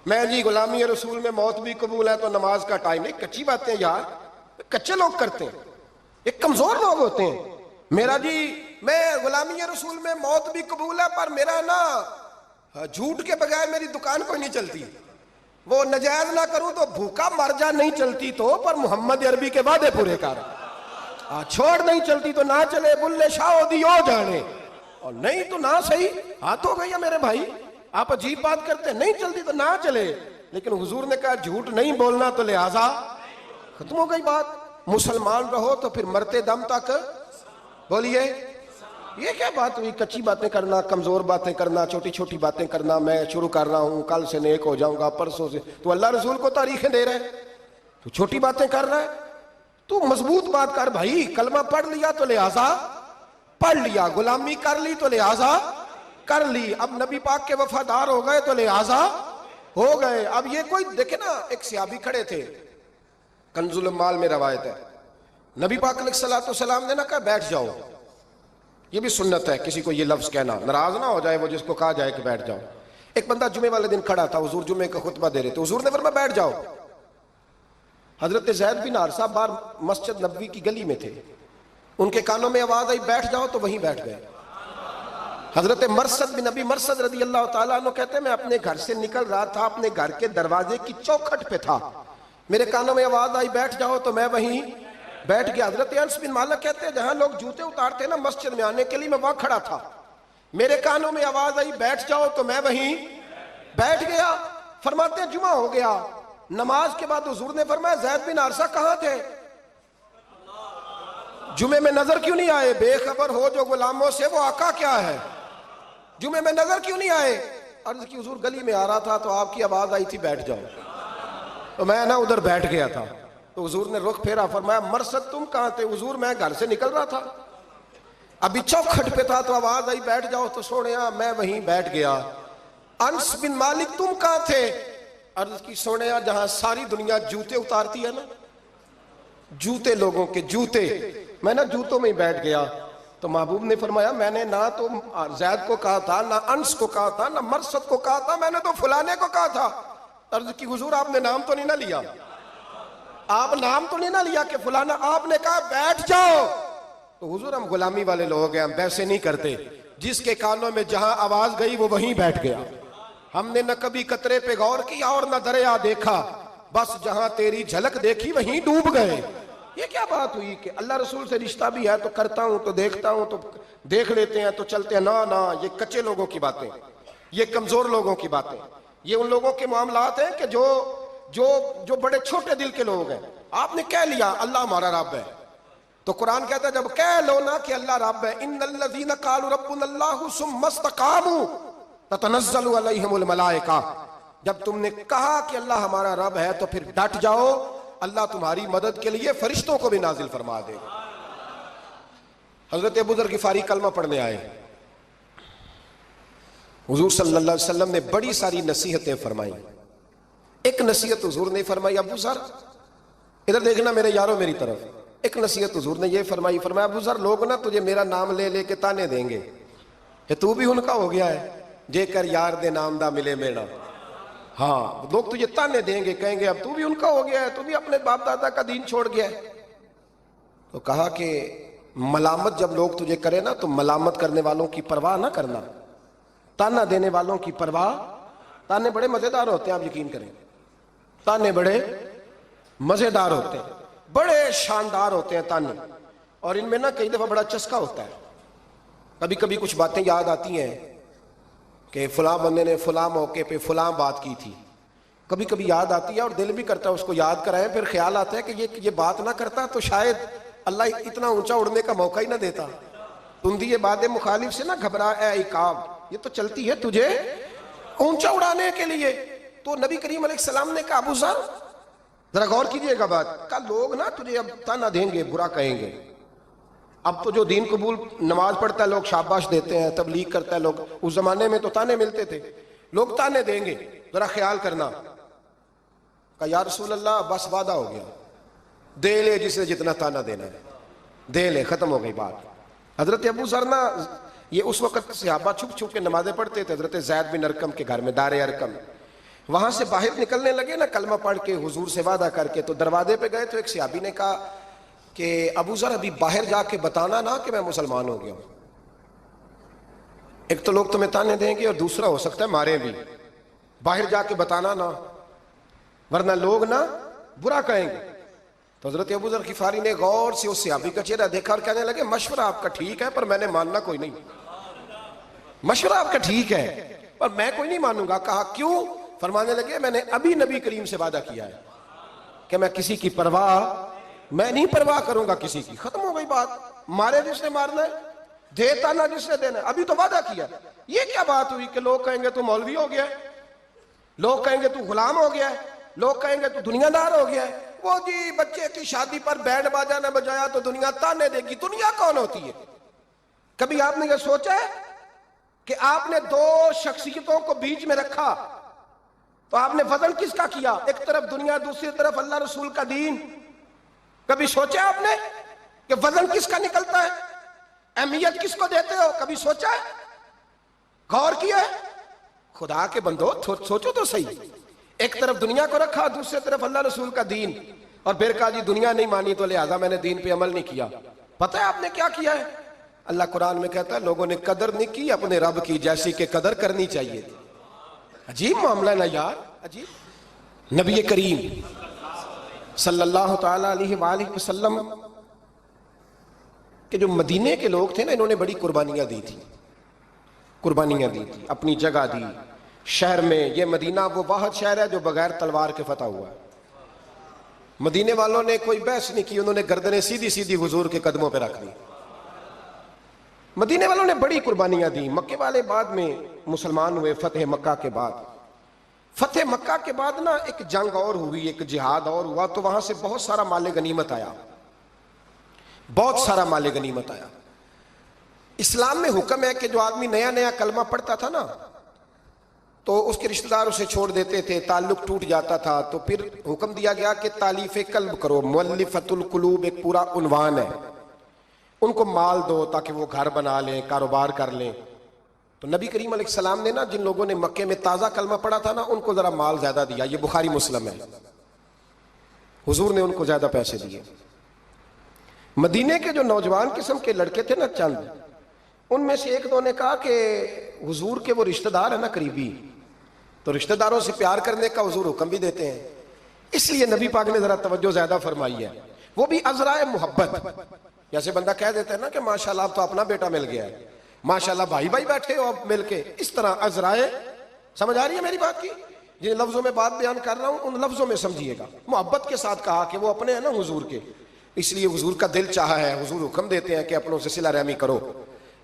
Speaker 1: میں جی غلامی رسول میں موت بھی قبول ہے تو نماز کا ٹائم نہیں. کچی باتیں یار, کچے لوگ کرتے ہیں, ایک کمزور لوگ ہوتے ہیں. میرا جی میں غلامی رسول میں موت بھی قبول ہے پر میرا نا جھوٹ کے بغیر میری دکان کوئی نہیں چلتی. وہ نجائز نہ کروں تو بھوکا مر جا, نہیں چلتی تو پر محمد عربی کے وعدے پورے کر. چھوڑ نہیں چلتی تو نہ چلے, بلے شاہ دی او جانے, اور نہیں تو نہ صحیح. ہاتھ ہو گئی ہے میرے بھائی, آپ عجیب بات کرتے ہیں, نہیں چلتی تو نہ چلے. لیکن حضور نے کہا جھوٹ نہیں بولنا تو لہذا ختم ہو گئی بات. مسلمان رہو تو پھر مرتے دم تک بولیے. یہ کیا بات ہوئی کچی باتیں کرنا, کمزور باتیں کرنا, چھوٹی چھوٹی باتیں کرنا. میں شروع کر رہا ہوں, کل سے نیک ہو جاؤں گا, پرسوں سے. تو اللہ رسول کو تاریخیں دے رہے ہیں, تو چھوٹی باتیں کر رہا ہے. تو مضبوط بات کر بھائی. کلمہ پڑھ لیا تو لہذا پڑھ لیا, غلامی کر لی تو لہذا کر لی. اب نبی پاک کے وفادار ہو گئے تو لہذا ہو گئے. اب یہ کوئی دیکھے نا, ایک صحابی کھڑے تھے, کنز المال میں روایت ہے, نبی پاک علیہ السلام نے نہ کہا بیٹھ جاؤ. یہ بھی سنت ہے کسی کو یہ لفظ کہنا, ناراض نہ ہو جائے وہ جس کو کہا جائے کہ بیٹھ جاؤ. ایک بندہ جمعے والے دن کھڑا تھا, حضور جمعے کا خطبہ دے رہے تھے, حضور نے فرمایا بیٹھ جاؤ. حضرت زید بن حارثہ باہر مسجد نبوی کی گلی میں تھے, ان کے کانوں میں آواز آئی بیٹھ جاؤ تو وہیں بیٹھ گئے. حضرت مرثد بن نبی مرثد رضی اللہ تعالیٰ عنہ کہتے ہیں میں اپنے گھر سے نکل رہا تھا, اپنے گھر کے دروازے کی چوکھٹ پہ تھا, میرے کانوں میں آواز آئی بیٹھ جاؤ تو میں وہیں بیٹھ گیا. حضرت انس بن مالک کہتے ہیں جہاں لوگ جوتے اتارتے ہیں نا مسجد میں آنے کے لیے, میں وہاں کھڑا تھا, میرے کانوں میں آواز آئی بیٹھ جاؤ تو میں وہیں بیٹھ گیا. فرماتے ہیں جمعہ ہو گیا, نماز کے بعد حضور نے فرمایا زید بن حارثہ کہاں تھے, جمعے میں نظر کیوں نہیں آئے؟ بے خبر ہو جو غلاموں سے وہ آقا کیا ہے, جمعے میں نظر کیوں نہیں آئے؟ عرض کی حضور گلی میں آ رہا تھا تو آپ کی آواز آئی تھی بیٹھ جاؤ, تو میں نا ادھر بیٹھ گیا تھا. تو حضور نے رخ پھیرا, فرمایا مرثد تم کہاں تھے؟ حضور میں گھر سے نکل رہا تھا, ابھی چوکھٹ پہ تھا تو آواز آئی بیٹھ جاؤ تو سونیا میں وہیں بیٹھ گیا. انس بن مالک تم کہاں تھے؟ عرض کی سونیا جہاں ساری دنیا جوتے اتارتی ہے نا, جوتے لوگوں کے جوتے, میں نا جوتوں میں ہی بیٹھ گیا. تو محبوب نے فرمایا میں نے نہ تو زید کو کہا تھا, نہ انس کو کہا تھا, نہ مرثد کو کہا تھا, میں نے تو فلانے کو کہا تھا. عرض کی حضور آپ نے نام تو نہیں نہ لیا, آپ نام تو نہیں نہ لیا کہ فلانا, آپ نے کہا بیٹھ جاؤ. تو حضور ہم غلامی والے لوگ ہیں, ہم ویسے نہیں کرتے, جس کے کانوں میں جہاں آواز گئی وہ وہیں بیٹھ گیا. ہم نے نہ کبھی قطرے پہ غور کیا اور نہ دریا دیکھا, بس جہاں تیری جھلک دیکھی وہیں ڈوب گئے. یہ کیا بات ہوئی کہ اللہ رسول سے رشتہ بھی ہے تو کرتا ہوں, تو دیکھتا ہوں تو دیکھ لیتے ہیں تو چلتے ہیں. نہ یہ کچے لوگوں کی باتیں, یہ کمزور لوگوں کی باتیں, یہ ان لوگوں کے معاملات ہیں کہ جو بڑے چھوٹے دل کے لوگ ہیں. آپ نے کہہ لیا اللہ ہمارا رب ہے, تو قرآن کہتا ہے جب کہہ لو نا کہ اللہ رب ہے، ان الذین قالوا ربنا اللہ ثم استقاموا تتنزل علیہم الملائکہ، جب تم نے کہا کہ اللہ ہمارا رب ہے تو پھر ڈٹ جاؤ، اللہ تمہاری مدد کے لیے فرشتوں کو بھی نازل فرما دے گا۔ حضرت ابو ذر غفاری کلمہ پڑھنے آئے، حضور صلی اللہ علیہ وسلم نے بڑی ساری نصیحتیں فرمائی۔ ایک نصیحت حضور نے فرمائی، ابو ذر ادھر دیکھنا میرے یارو میری طرف، ایک نصیحت حضور نے یہ فرمائی، فرمایا ابو ذر لوگ نا تجھے میرا نام لے لے کے تانے دیں گے کہ تو بھی ان کا ہو گیا ہے، جے کر یار دے نام دا ملے میڑا۔ ہاں لوگ تجھے تانے دیں گے، کہیں گے اب تو بھی ان کا ہو گیا ہے، تو بھی اپنے باپ دادا کا دین چھوڑ گیا ہے۔ تو کہا کہ ملامت جب لوگ تجھے کرے نا تو ملامت کرنے والوں کی پرواہ نہ کرنا، تانا دینے والوں کی پرواہ۔ تانے بڑے مزیدار ہوتے ہیں، آپ یقین کریں، تانے بڑے مزیدار ہوتے ہیں، بڑے شاندار ہوتے ہیں تانے، اور ان میں نا کئی دفعہ بڑا چسکا ہوتا ہے۔ کبھی کبھی کچھ باتیں یاد آتی ہیں کہ فلاں بندے نے فلاں موقع پہ فلاں بات کی تھی، کبھی کبھی یاد آتی ہے اور دل بھی کرتا ہے اس کو یاد کرائیں، پھر خیال آتا ہے کہ یہ بات نہ کرتا تو شاید اللہ اتنا اونچا اڑنے کا موقع ہی نہ دیتا۔ تندی یہ بات مخالف سے نہ گھبرا اے عقاب، یہ تو چلتی ہے تجھے اونچا اڑانے کے لیے۔ تو نبی کریم علیہ السلام نے کہا ابو ذر ذرا غور کیجئے گا بات، کہا لوگ نا تجھے اب تانا دیں گے، برا کہیں گے۔ اب تو جو دین قبول نماز پڑھتا ہے لوگ شاباش دیتے ہیں، تبلیغ کرتا ہے لوگ، اس زمانے میں تو تانے ملتے تھے، لوگ تانے دیں گے، ذرا خیال کرنا۔ کہا یا رسول اللہ بس وعدہ ہو گیا، دے لے جسے جتنا تانا دینا ہے، دے لے، ختم ہو گئی بات۔ حضرت ابو ذر نا یہ اس وقت صحابہ چھپ چھپ کے نمازیں پڑھتے تھے، حضرت زید بن ارقم کے گھر میں، دار ارقم، وہاں سے باہر نکلنے لگے نا کلمہ پڑھ کے حضور سے وعدہ کر کے، تو دروازے پہ گئے تو ایک صحابی نے کہا کہ ابو ذر ابھی باہر جا کے بتانا نا کہ میں مسلمان ہو گیا ہوں، ایک تو لوگ تمہیں تانے دیں گے اور دوسرا ہو سکتا ہے مارے بھی، باہر جا کے بتانا نا ورنہ لوگ نا برا کہیں گے۔ تو حضرت ابو ذر غفاری نے غور سے اس صحابی کا چہرہ دیکھا اور کہنے لگے مشورہ آپ کا ٹھیک ہے پر میں نے ماننا کوئی نہیں، مشورہ آپ کا ٹھیک ہے پر میں کوئی نہیں مانوں گا۔ کہا کیوں؟ فرمانے لگے میں نے ابھی نبی کریم سے وعدہ کیا ہے کہ میں کسی کی پرواہ، میں نہیں پرواہ کروں گا کسی کی، ختم ہو گئی بات، مارے جس نے مارنا ہے، دیتا نہ جس نے دینا ہے، ابھی تو وعدہ کیا۔ یہ کیا بات ہوئی کہ لوگ کہیں گے تو مولوی ہو گیا ہے، لوگ کہیں گے تو غلام ہو گیا ہے، لوگ کہیں گے تو دنیا دار ہو گیا ہے، وہ جی بچے کی شادی پر بینڈ باجا نہ بجایا تو دنیا تانے دے گی۔ دنیا کون ہوتی ہے؟ کبھی آپ نے یہ سوچا ہے کہ آپ نے دو شخصیتوں کو بیچ میں رکھا تو آپ نے وزن کس کا کیا؟ ایک طرف دنیا، دوسری طرف اللہ رسول کا دین۔ کبھی سوچا آپ نے کہ وزن کس کا نکلتا ہے، اہمیت کس کو دیتے ہو؟ کبھی سوچا ہے، غور کیا ہے؟ خدا کے بندو سوچو تو صحیح، ایک طرف دنیا کو رکھا، دوسری طرف اللہ رسول کا دین، اور پھر کہا جی دنیا نہیں مانی تو لہذا میں نے دین پہ عمل نہیں کیا۔ پتہ ہے آپ نے کیا کیا ہے؟ اللہ قرآن میں کہتا ہے لوگوں نے قدر نہیں کی اپنے رب کی جیسی کہ قدر کرنی چاہیے تھی۔ عجیب معاملہ ہے نا یار، عجیب۔ نبی کریم صلی اللہ تعالی علیہ وآلہ وسلم کہ جو مدینے کے لوگ تھے نا، انہوں نے بڑی قربانیاں دی تھی، قربانیاں دی تھی، اپنی جگہ دی شہر میں۔ یہ مدینہ وہ واحد شہر ہے جو بغیر تلوار کے فتح ہوا ہے۔ مدینے والوں نے کوئی بحث نہیں کی، انہوں نے گردنیں سیدھی سیدھی حضور کے قدموں پہ رکھ دی۔ مدینے والوں نے بڑی قربانیاں دی۔ مکے والے بعد میں مسلمان ہوئے فتح مکہ کے بعد۔ فتح مکہ کے بعد نا ایک جنگ اور ہوئی، ایک جہاد اور ہوا، تو وہاں سے بہت سارا مال غنیمت آیا، بہت سارا مال غنیمت آیا۔ اسلام میں حکم ہے کہ جو آدمی نیا نیا کلمہ پڑھتا تھا نا تو اس کے رشتہ دار اسے چھوڑ دیتے تھے، تعلق ٹوٹ جاتا تھا، تو پھر حکم دیا گیا کہ تالیف قلب کرو، مؤلفۃ القلوب ایک پورا عنوان ہے، ان کو مال دو تاکہ وہ گھر بنا لیں، کاروبار کر لیں۔ تو نبی کریم علیہ السلام نے نا جن لوگوں نے مکے میں تازہ کلمہ پڑھا تھا نا ان کو ذرا مال زیادہ دیا، یہ بخاری مسلم ہے، حضور نے ان کو زیادہ پیسے دیے۔ مدینے کے جو نوجوان قسم کے لڑکے تھے نا چند، ان میں سے ایک دو نے کہا کہ حضور کے وہ رشتہ دار ہیں نا قریبی، تو رشتہ داروں سے پیار کرنے کا حضور حکم بھی دیتے ہیں، اس لیے نبی پاک نے ذرا توجہ زیادہ فرمائی ہے، وہ بھی عذرائے محبت۔ جیسے بندہ کہہ دیتا ہے نا کہ ماشاءاللہ اب تو اپنا بیٹا مل گیا ہے، ماشاءاللہ بھائی بھائی بیٹھے ہو اب مل کے، اس طرح عذرائے، سمجھ آ رہی ہے میری بات کی؟ جن لفظوں میں بات بیان کر رہا ہوں ان لفظوں میں سمجھیے گا، محبت کے ساتھ کہا کہ وہ اپنے ہیں نا حضور کے، اس لیے حضور کا دل چاہا ہے، حضور حکم دیتے ہیں کہ اپنوں سے صلہ رحمی کرو،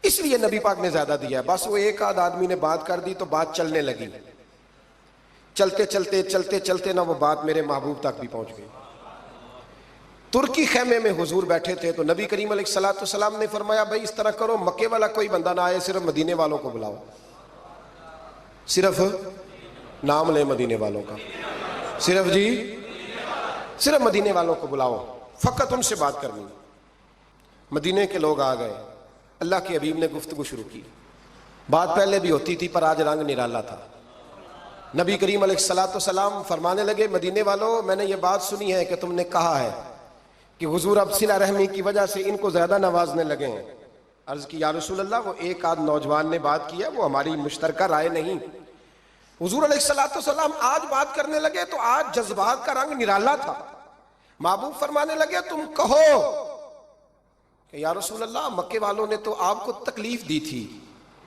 Speaker 1: اس لیے نبی پاک نے زیادہ دیا ہے۔ بس وہ ایک آدھ آدمی نے بات کر دی تو بات چلنے لگی، چلتے چلتے چلتے چلتے نہ وہ بات میرے محبوب تک بھی پہنچ گئی۔ ترکی خیمے میں حضور بیٹھے تھے تو نبی کریم علیہ السلام نے فرمایا بھائی اس طرح کرو، مکے والا کوئی بندہ نہ آئے، صرف مدینے والوں کو بلاؤ، صرف نام لے مدینے والوں کا، صرف مدینے والوں کو بلاؤ، فقط ان سے بات کرنی۔ مدینے کے لوگ آ گئے، اللہ کے حبیب نے گفتگو شروع کی۔ بات پہلے بھی ہوتی تھی پر آج رنگ نرالا تھا۔ نبی کریم علیہ السلام فرمانے لگے مدینے والوں، میں نے یہ بات سنی ہے کہ تم نے کہا ہے کہ حضور اب صلہ رحمی کی وجہ سے ان کو زیادہ نوازنے لگے ہیں۔ عرض کی یا رسول اللہ، وہ ایک آدھ نوجوان نے بات کیا، وہ ہماری مشترکہ رائے نہیں۔ حضور علیہ السلام آج بات کرنے لگے تو آج جذبات کا رنگ نرالا تھا۔ محبوب فرمانے لگے تم کہو کہ یا رسول اللہ، مکے والوں نے تو آپ کو تکلیف دی تھی،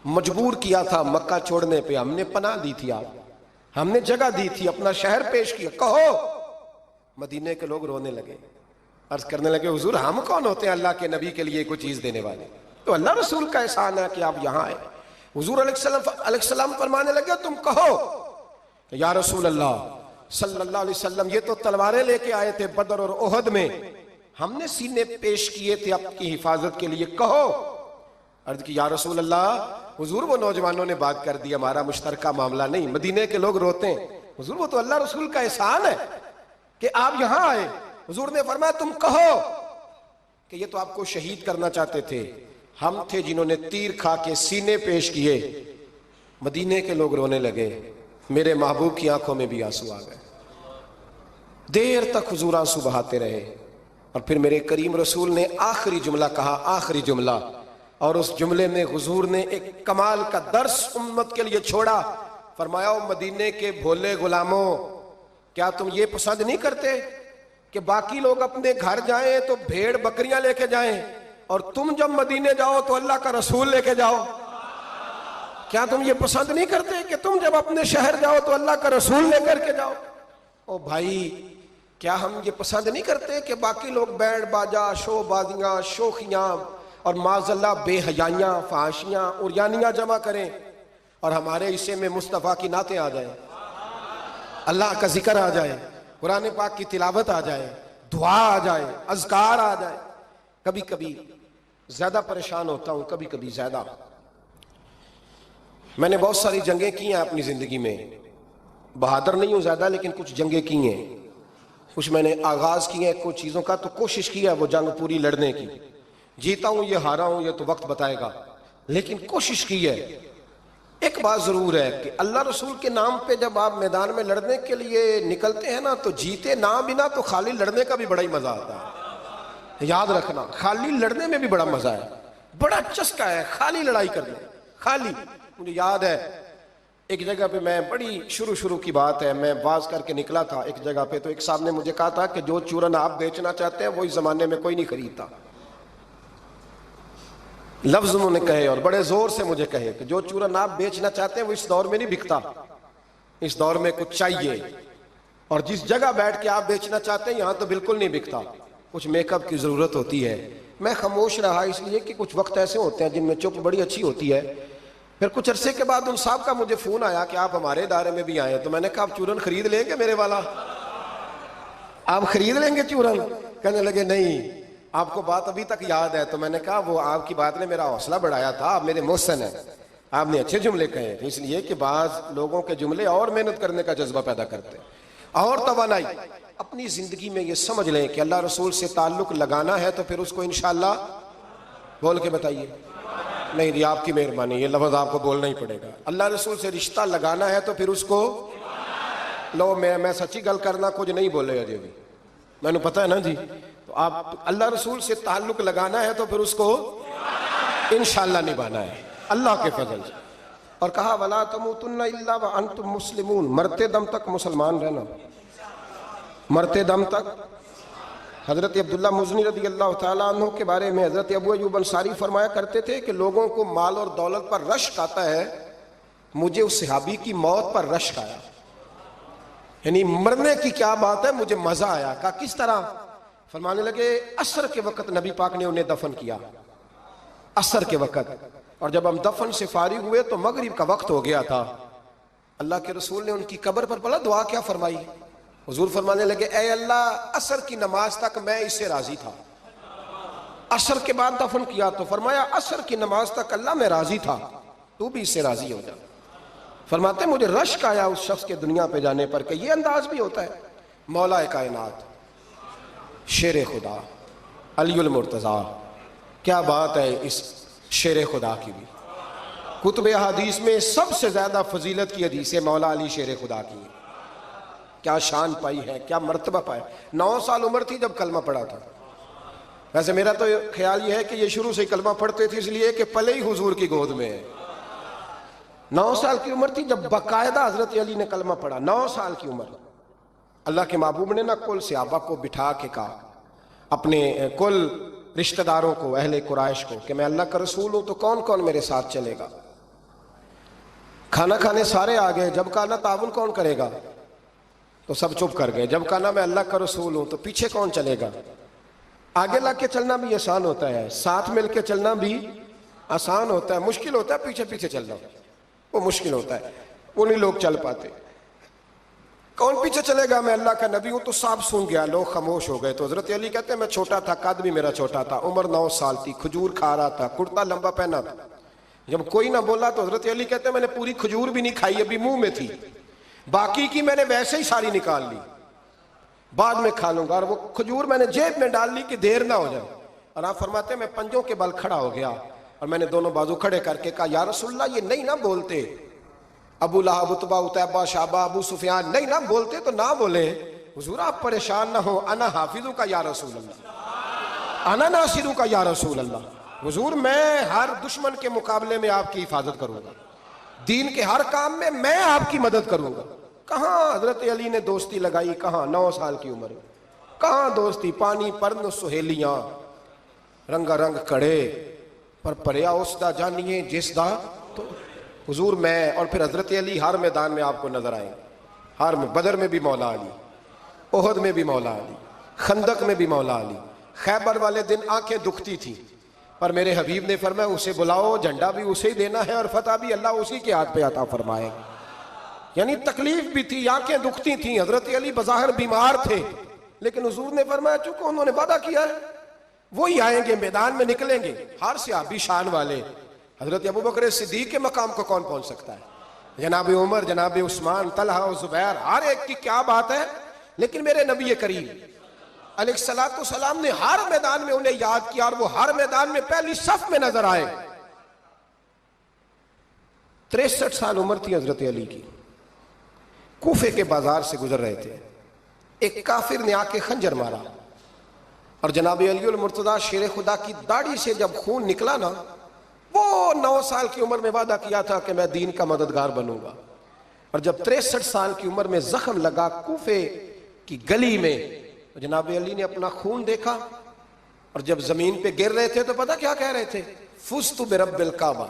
Speaker 1: مجبور کیا تھا مکہ چھوڑنے پہ، ہم نے پناہ دی تھی، آپ ہم نے جگہ دی تھی، اپنا شہر پیش کیا، کہو۔ مدینے کے لوگ رونے لگے، عرض کرنے لگے حضور ہم کون ہوتے ہیں اللہ کے نبی کے لیے کوئی چیز دینے والے، تو اللہ رسول کا احسان ہے کہ آپ یہاں آئے۔ حضور علیہ السلام فرمانے لگے تم کہو کہ یا رسول اللہ صلی اللہ علیہ وسلم، یہ تو تلواریں لے کے آئے تھے بدر اور احد میں، ہم نے سینے پیش کیے تھے آپ کی حفاظت کے لیے، کہو۔ عرض کی یا رسول اللہ، حضور وہ نوجوانوں نے بات کر دی، ہمارا مشترکہ معاملہ نہیں۔ مدینے کے لوگ روتے ہیں، حضور وہ تو اللہ رسول کا احسان ہے کہ آپ یہاں آئے۔ حضور نے فرمایا تم کہو کہ یہ تو آپ کو شہید کرنا چاہتے تھے، ہم تھے جنہوں نے تیر کھا کے سینے پیش کیے۔ مدینے کے لوگ رونے لگے، میرے محبوب کی آنکھوں میں بھی آنسو آ گئے۔ دیر تک حضور آنسو بہاتے رہے، اور پھر میرے کریم رسول نے آخری جملہ کہا، آخری جملہ، اور اس جملے میں حضور نے ایک کمال کا درس امت کے لیے چھوڑا۔ فرمایا مدینے کے بھولے غلاموں، کیا تم یہ پسند نہیں کرتے کہ باقی لوگ اپنے گھر جائیں تو بھیڑ بکریاں لے کے جائیں، اور تم جب مدینے جاؤ تو اللہ کا رسول لے کے جاؤ؟ کیا تم یہ پسند نہیں کرتے کہ تم جب اپنے شہر جاؤ تو اللہ کا رسول لے کر کے جاؤ؟ او بھائی، کیا ہم یہ پسند نہیں کرتے کہ باقی لوگ بینڈ باجا، شو بازیاں، شوخیاں اور معاذ اللہ بے حیائیاں، فحاشیاں اور یانیاں جمع کریں، اور ہمارے حصے میں مصطفیٰ کی نعتیں آ جائیں، اللہ کا ذکر آ جائے، قرآن پاک کی تلاوت آ جائے، دعا آ جائے، اذکار آ جائے؟ کبھی کبھی زیادہ پریشان ہوتا ہوں، کبھی کبھی زیادہ۔ میں نے بہت ساری جنگیں کی ہیں اپنی زندگی میں، بہادر نہیں ہوں زیادہ، لیکن کچھ جنگیں کی ہیں، کچھ میں نے آغاز کی ہیں کچھ چیزوں کا، تو کوشش کی ہے وہ جنگ پوری لڑنے کی۔ جیتا ہوں یا ہارا ہوں یہ تو وقت بتائے گا، لیکن کوشش کی ہے۔ ایک بات ضرور ہے کہ اللہ رسول کے نام پہ جب آپ میدان میں لڑنے کے لیے نکلتے ہیں نا، تو جیتے نہ بنا تو خالی لڑنے کا بھی بڑا ہی مزہ آتا ہے۔ یاد رکھنا، خالی لڑنے میں بھی بڑا مزہ ہے، بڑا چسکا ہے خالی لڑائی کرنے، خالی۔ مجھے یاد ہے ایک جگہ پہ، میں بڑی شروع کی بات ہے، میں واز کر کے نکلا تھا ایک جگہ پہ، تو ایک صاحب نے مجھے کہا تھا کہ جو چورن آپ بیچنا چاہتے ہیں وہ اس زمانے میں کوئی نہیں خریدتا۔ لفظ انہوں نے کہے اور بڑے زور سے مجھے کہے کہ جو چورن آپ بیچنا چاہتے ہیں وہ اس دور میں نہیں بکتا، اس دور میں کچھ چاہیے، اور جس جگہ بیٹھ کے آپ بیچنا چاہتے ہیں یہاں تو بالکل نہیں بکتا، کچھ میک اپ کی ضرورت ہوتی ہے۔ میں خاموش رہا اس لیے کہ کچھ وقت ایسے ہوتے ہیں جن میں چپ بڑی اچھی ہوتی ہے۔ پھر کچھ عرصے کے بعد ان صاحب کا مجھے فون آیا کہ آپ ہمارے ادارے میں بھی آئے، تو میں نے کہا آپ چورن خرید لیں گے میرے والا، آپ خرید لیں گے چورن؟ کہنے لگے نہیں، آپ کو بات ابھی تک یاد ہے؟ تو میں نے کہا وہ آپ کی بات نے میرا حوصلہ بڑھایا تھا، آپ میرے محسن ہیں، آپ نے اچھے جملے کہے، اس لیے کہ بعض لوگوں کے جملے اور محنت کرنے کا جذبہ پیدا کرتے اور توانائی۔ اپنی زندگی میں یہ سمجھ لیں کہ اللہ رسول سے تعلق لگانا ہے تو پھر اس کو انشاءاللہ بول کے بتائیے، نہیں جی آپ کی مہربانی، یہ لفظ آپ کو بولنا ہی پڑے گا، اللہ رسول سے رشتہ لگانا ہے تو پھر اس کو لو، میں سچی گل کرنا کچھ نہیں بولے ابھی، میں نے پتا ہے نا جی، تو آپ اللہ رسول سے تعلق لگانا ہے تو پھر اس کو انشاءاللہ نبھانا ہے اللہ کے فضل سے۔ اور کہا وَلَا تَمُوتُنَّ إِلَّا وَأَنْتُمْ مُسْلِمُونَ، مرتے دم تک مسلمان رہنا، مرتے دم تک۔ حضرت عبداللہ مزنی رضی اللہ تعالیٰ عنہ کے بارے میں حضرت ابو ایوب انصاری فرمایا کرتے تھے کہ لوگوں کو مال اور دولت پر رشک آتا ہے، مجھے اس صحابی کی موت پر رشک آیا، یعنی مرنے کی کیا بات ہے، مجھے مزہ آیا۔ کہا کس طرح؟ فرمانے لگے عصر کے وقت نبی پاک نے انہیں دفن کیا، عصر کے وقت، اور جب ہم دفن سے فارغ ہوئے تو مغرب کا وقت ہو گیا تھا۔ اللہ کے رسول نے ان کی قبر پر پڑھا، دعا کیا فرمائی؟ حضور فرمانے لگے اے اللہ عصر کی نماز تک میں اس سے راضی تھا، عصر کے بعد دفن کیا تو فرمایا عصر کی نماز تک اللہ میں راضی تھا، تو بھی اس سے راضی ہو جا۔ فرماتے مجھے رشک آیا اس شخص کے دنیا پہ جانے پر کہ یہ انداز بھی ہوتا ہے۔ مولا کائنات، شیر خدا، علی المرتضیٰ، کیا بات ہے اس شیر خدا کی بھی۔ کتب حدیث میں سب سے زیادہ فضیلت کی حدیث ہے مولا علی شیر خدا کی، کیا شان پائی ہے، کیا مرتبہ پایا۔ 9 سال عمر تھی جب کلمہ پڑھا تھا۔ ویسے میرا تو خیال یہ ہے کہ یہ شروع سے کلمہ پڑھتے تھے اس لیے کہ پلے ہی حضور کی گود میں ہے۔ 9 سال کی عمر تھی جب باقاعدہ حضرت علی نے کلمہ پڑھا، 9 سال کی عمر۔ اللہ کے محبوب نے نہ کل صحابہ کو بٹھا کے کہا، اپنے کل رشتہ داروں کو، اہل قریش کو، کہ میں اللہ کا رسول ہوں تو کون کون میرے ساتھ چلے گا؟ کھانا کھانے سارے آ گئے، جب کہا نا تعاون کون کرے گا تو سب چپ کر گئے، جب کہا نا میں اللہ کا رسول ہوں تو پیچھے کون چلے گا؟ آگے لگ کے چلنا بھی آسان ہوتا ہے، ساتھ مل کے چلنا بھی آسان ہوتا ہے، مشکل ہوتا ہے پیچھے پیچھے چلنا، وہ مشکل ہوتا ہے، وہ نہیں لوگ چل پاتے۔ کون پیچھے چلے گا؟ میں اللہ کا نبی ہوں۔ تو سب سن گیا، لوگ خاموش ہو گئے۔ تو حضرت علی کہتے ہیں میں چھوٹا تھا، قد بھی میرا چھوٹا تھا، عمر 9 سال تھی، کھجور کھا رہا تھا، کرتا لمبا پہنا تھا۔ جب کوئی نہ بولا تو حضرت علی کہتے ہیں میں نے پوری کھجور بھی نہیں کھائی، ابھی منہ میں تھی، باقی کی میں نے ویسے ہی ساری نکال لی، بعد میں کھا لوں گا، اور وہ کھجور میں نے جیب میں ڈال لی کہ دیر نہ ہو جائے۔ اور آپ فرماتے ہیں میں پنجوں کے بل کھڑا ہو گیا اور میں نے دونوں بازو کھڑے کر کے کہا یا رسول اللہ یہ نہیں نہ بولتے، ابو لہب، عتبہ، عتیبہ، شعبہ، ابو سفیان نہیں نہ بولتے تو نہ بولے، حضور آپ پریشان نہ ہو، انا حافظوں کا یا رسول اللہ، انا ناصروں کا یا رسول اللہ، حضور میں ہر دشمن کے مقابلے میں آپ کی حفاظت کروں گا، دین کے ہر کام میں میں آپ کی مدد کروں گا۔ کہاں حضرت علی نے دوستی لگائی، کہاں 9 سال کی عمر، کہاں دوستی، پانی پرن سہیلیاں رنگا رنگ کڑے پر پریا اس دا جانیے جس دا تو حضور میں، اور پھر حضرت علی ہر میدان میں آپ کو نظر آئیں، ہر میں، بدر میں بھی مولا علی، احد میں بھی مولا علی، خندق میں بھی مولا علی، خیبر والے دن آنکھیں دکھتی تھی پر میرے حبیب نے فرمایا اسے بلاؤ، جھنڈا بھی اسے ہی دینا ہے اور فتح بھی اللہ اسی کے ہاتھ پہ عطا فرمائے گا۔ یعنی تکلیف بھی تھی، آنکھیں دکھتی تھیں، حضرت علی بظاہر بیمار تھے، لیکن حضور نے فرمایا چونکہ انہوں نے وعدہ کیا ہے وہی آئیں گے، میدان میں نکلیں گے، ہر صحابی شان والے۔ حضرت ابوبکر صدیق کے مقام کو کون پہنچ سکتا ہے؟ جناب عمر، جناب عثمان، طلحہ و زبیر، ہر ایک کی کیا بات ہے، لیکن میرے نبی کریم علیہ السلام نے ہر میدان میں انہیں یاد کیا اور وہ ہر میدان میں پہلی صف میں نظر آئے۔ 63 سال عمر تھی حضرت علی کی، کوفے کے بازار سے گزر رہے تھے، ایک کافر نے آ کے خنجر مارا اور جناب علی المرتضیٰ شیر خدا کی داڑھی سے جب خون نکلا نا، وہ 9 سال کی عمر میں وعدہ کیا تھا کہ میں دین کا مددگار بنوں گا، اور جب 63 سال کی عمر میں زخم لگا کوفے کی گلی میں، جناب علی نے اپنا خون دیکھا اور جب زمین پہ گر رہے تھے تو پتہ کیا کہہ رہے تھے؟ فزت برب الکعبہ،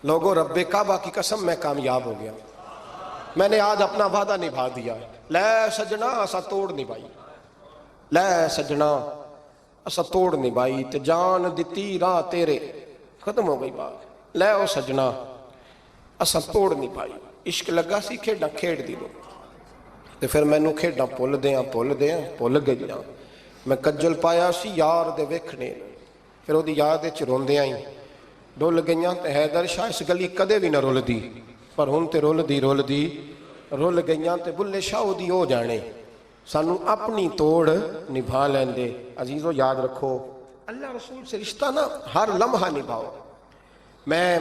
Speaker 1: لوگو رب کعبہ کی قسم میں کامیاب ہو گیا، میں نے آج اپنا وعدہ نبھا دیا، لے سجنا اسا توڑ نبھائی، لے سجنا اسا توڑ نبھائی تے جان دتی راہ تیرے، ختم ہو گئی بات، لے او سجنا اسا توڑ نبھائی، عشق لگا سی کھیڈاں کھیڑ دی لو تے پھر میں نو کھیڈاں پل گئی، میں کجل پایا سی یار دے ویکھنے، پھر وہ دی یاد وچ روندیاں ہی ڈول گئیاں تے حیدر شاہ اس گلی کدے بھی نہ رول دی، پر ہن تے رول گئیاں تے بلے شاہ دی ہو جانے، سانو اپنی توڑ نبھا لیندے۔ عزیزو یاد رکھو اللہ رسول سے رشتہ نا ہر لمحہ نبھاؤ۔ میں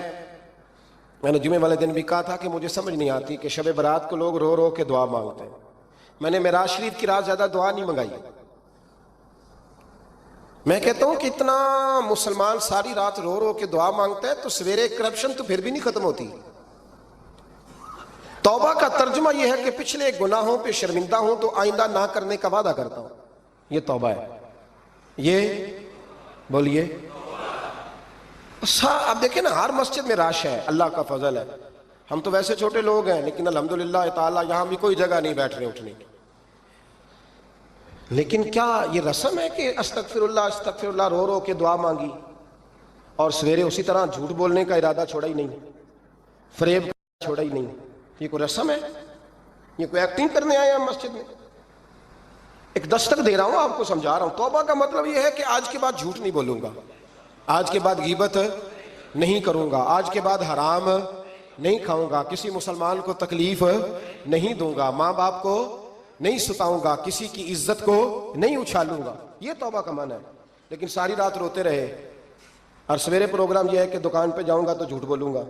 Speaker 1: نے جمعے والے دن بھی کہا تھا کہ مجھے سمجھ نہیں آتی کہ شب برات کو لوگ رو رو کے دعا مانگتے ہیں، میں نے معراج شریف کی رات زیادہ دعا نہیں منگائی، میں کہتا ہوں کہ اتنا مسلمان ساری رات رو رو کے دعا مانگتا ہے تو سویرے کرپشن تو پھر بھی نہیں ختم ہوتی۔ توبہ کا ترجمہ یہ ہے کہ پچھلے گناہوں پہ شرمندہ ہوں تو آئندہ نہ کرنے کا وعدہ کرتا ہوں، یہ توبہ ہے، یہ بولیے۔ اب دیکھیں نا ہر مسجد میں رش ہے، اللہ کا فضل ہے، ہم تو ویسے چھوٹے لوگ ہیں لیکن الحمدللہ تعالی یہاں بھی کوئی جگہ نہیں بیٹھنے اٹھنے کی، لیکن کیا یہ رسم ہے کہ استغفر اللہ رو رو کے دعا مانگی اور سویرے اسی طرح جھوٹ بولنے کا ارادہ چھوڑا ہی نہیں, فریب چھوڑا ہی نہیں؟ یہ کوئی رسم ہے؟ یہ کوئی ایکٹنگ کرنے آئے ہیں مسجد میں؟ ایک دستک دے رہا ہوں آپ کو, سمجھا رہا ہوں. توبہ کا مطلب یہ ہے کہ آج کے بعد جھوٹ نہیں بولوں گا, آج کے بعد غیبت نہیں کروں گا, آج کے بعد حرام نہیں کھاؤں گا, کسی مسلمان کو تکلیف نہیں دوں گا, ماں باپ کو نہیں ستاؤں گا, کسی کی عزت کو نہیں اچھالوں گا. یہ توبہ کا معنی ہے. لیکن ساری رات روتے رہے اور سویرے پروگرام یہ ہے کہ دکان پہ جاؤں گا تو جھوٹ بولوں گا,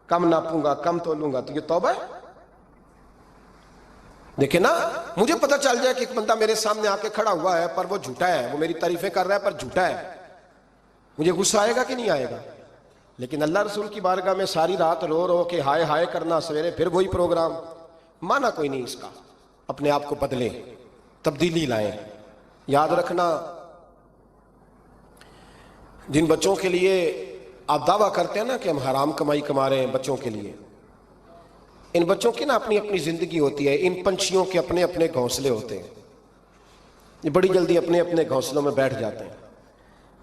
Speaker 1: کم ناپوں گا, کم تولوں گا, تو یہ توبہ ہے؟ دیکھیں نا, مجھے پتہ چل جائے کہ ایک بندہ میرے سامنے آ کے کھڑا ہوا ہے پر وہ جھوٹا ہے, وہ میری تعریفیں کر رہا ہے پر جھوٹا ہے, مجھے غصہ آئے گا کہ نہیں آئے گا؟ لیکن اللہ رسول کی بارگاہ میں ساری رات رو رو کے ہائے ہائے کرنا, سویرے پھر وہی پروگرام, مانا کوئی نہیں اس کا. اپنے آپ کو بدلیں, تبدیلی لائیں. یاد رکھنا, جن بچوں کے لیے آپ دعویٰ کرتے ہیں نا کہ ہم حرام کمائی کما رہے ہیں بچوں کے لیے, ان بچوں کی نا اپنی اپنی زندگی ہوتی ہے, ان پنچھیوں کے اپنے اپنے گھونسلے ہوتے ہیں, یہ بڑی جلدی اپنے اپنے گھونسلوں میں بیٹھ جاتے ہیں.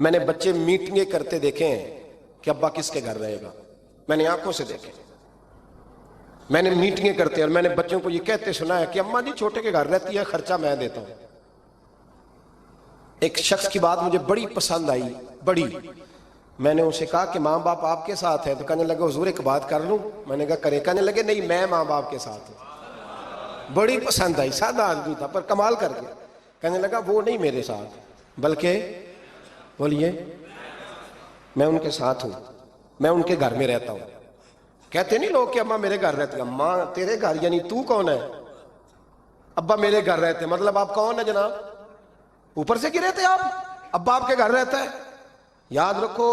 Speaker 1: میں نے بچے میٹنگیں کرتے دیکھے ہیں کہ ابا کس کے گھر رہے گا, میں نے آنکھوں سے دیکھے. میں نے میٹنگیں کرتے اور میں نے بچوں کو یہ کہتے سنا ہے کہ اماں جی چھوٹے کے گھر رہتی ہے, خرچہ میں دیتا ہوں. ایک شخص کی بات مجھے بڑی پسند آئی, بڑی. میں نے اسے کہا کہ ماں باپ آپ کے ساتھ ہے, تو کہنے لگا حضور ایک بات کر لوں. میں نے کہا کرے. کہنے لگے نہیں میں ماں باپ کے ساتھ ہوں. بڑی پسند آئی, سادہ آدمی تھا پر کمال کر کے. کہنے لگا وہ نہیں میرے ساتھ, بلکہ بولیے میں ان کے ساتھ ہوں, میں ان کے گھر میں رہتا ہوں. کہتے نہیں لوگ کہ اماں میرے گھر رہتے ہیں. اماں تیرے گھر یعنی تو کون ہے؟ ابا میرے گھر رہتے. مطلب آپ کون ہے جناب؟ اوپر سے گرے تھے آپ؟ ابا آپ کے گھر رہتا ہے. یاد رکھو,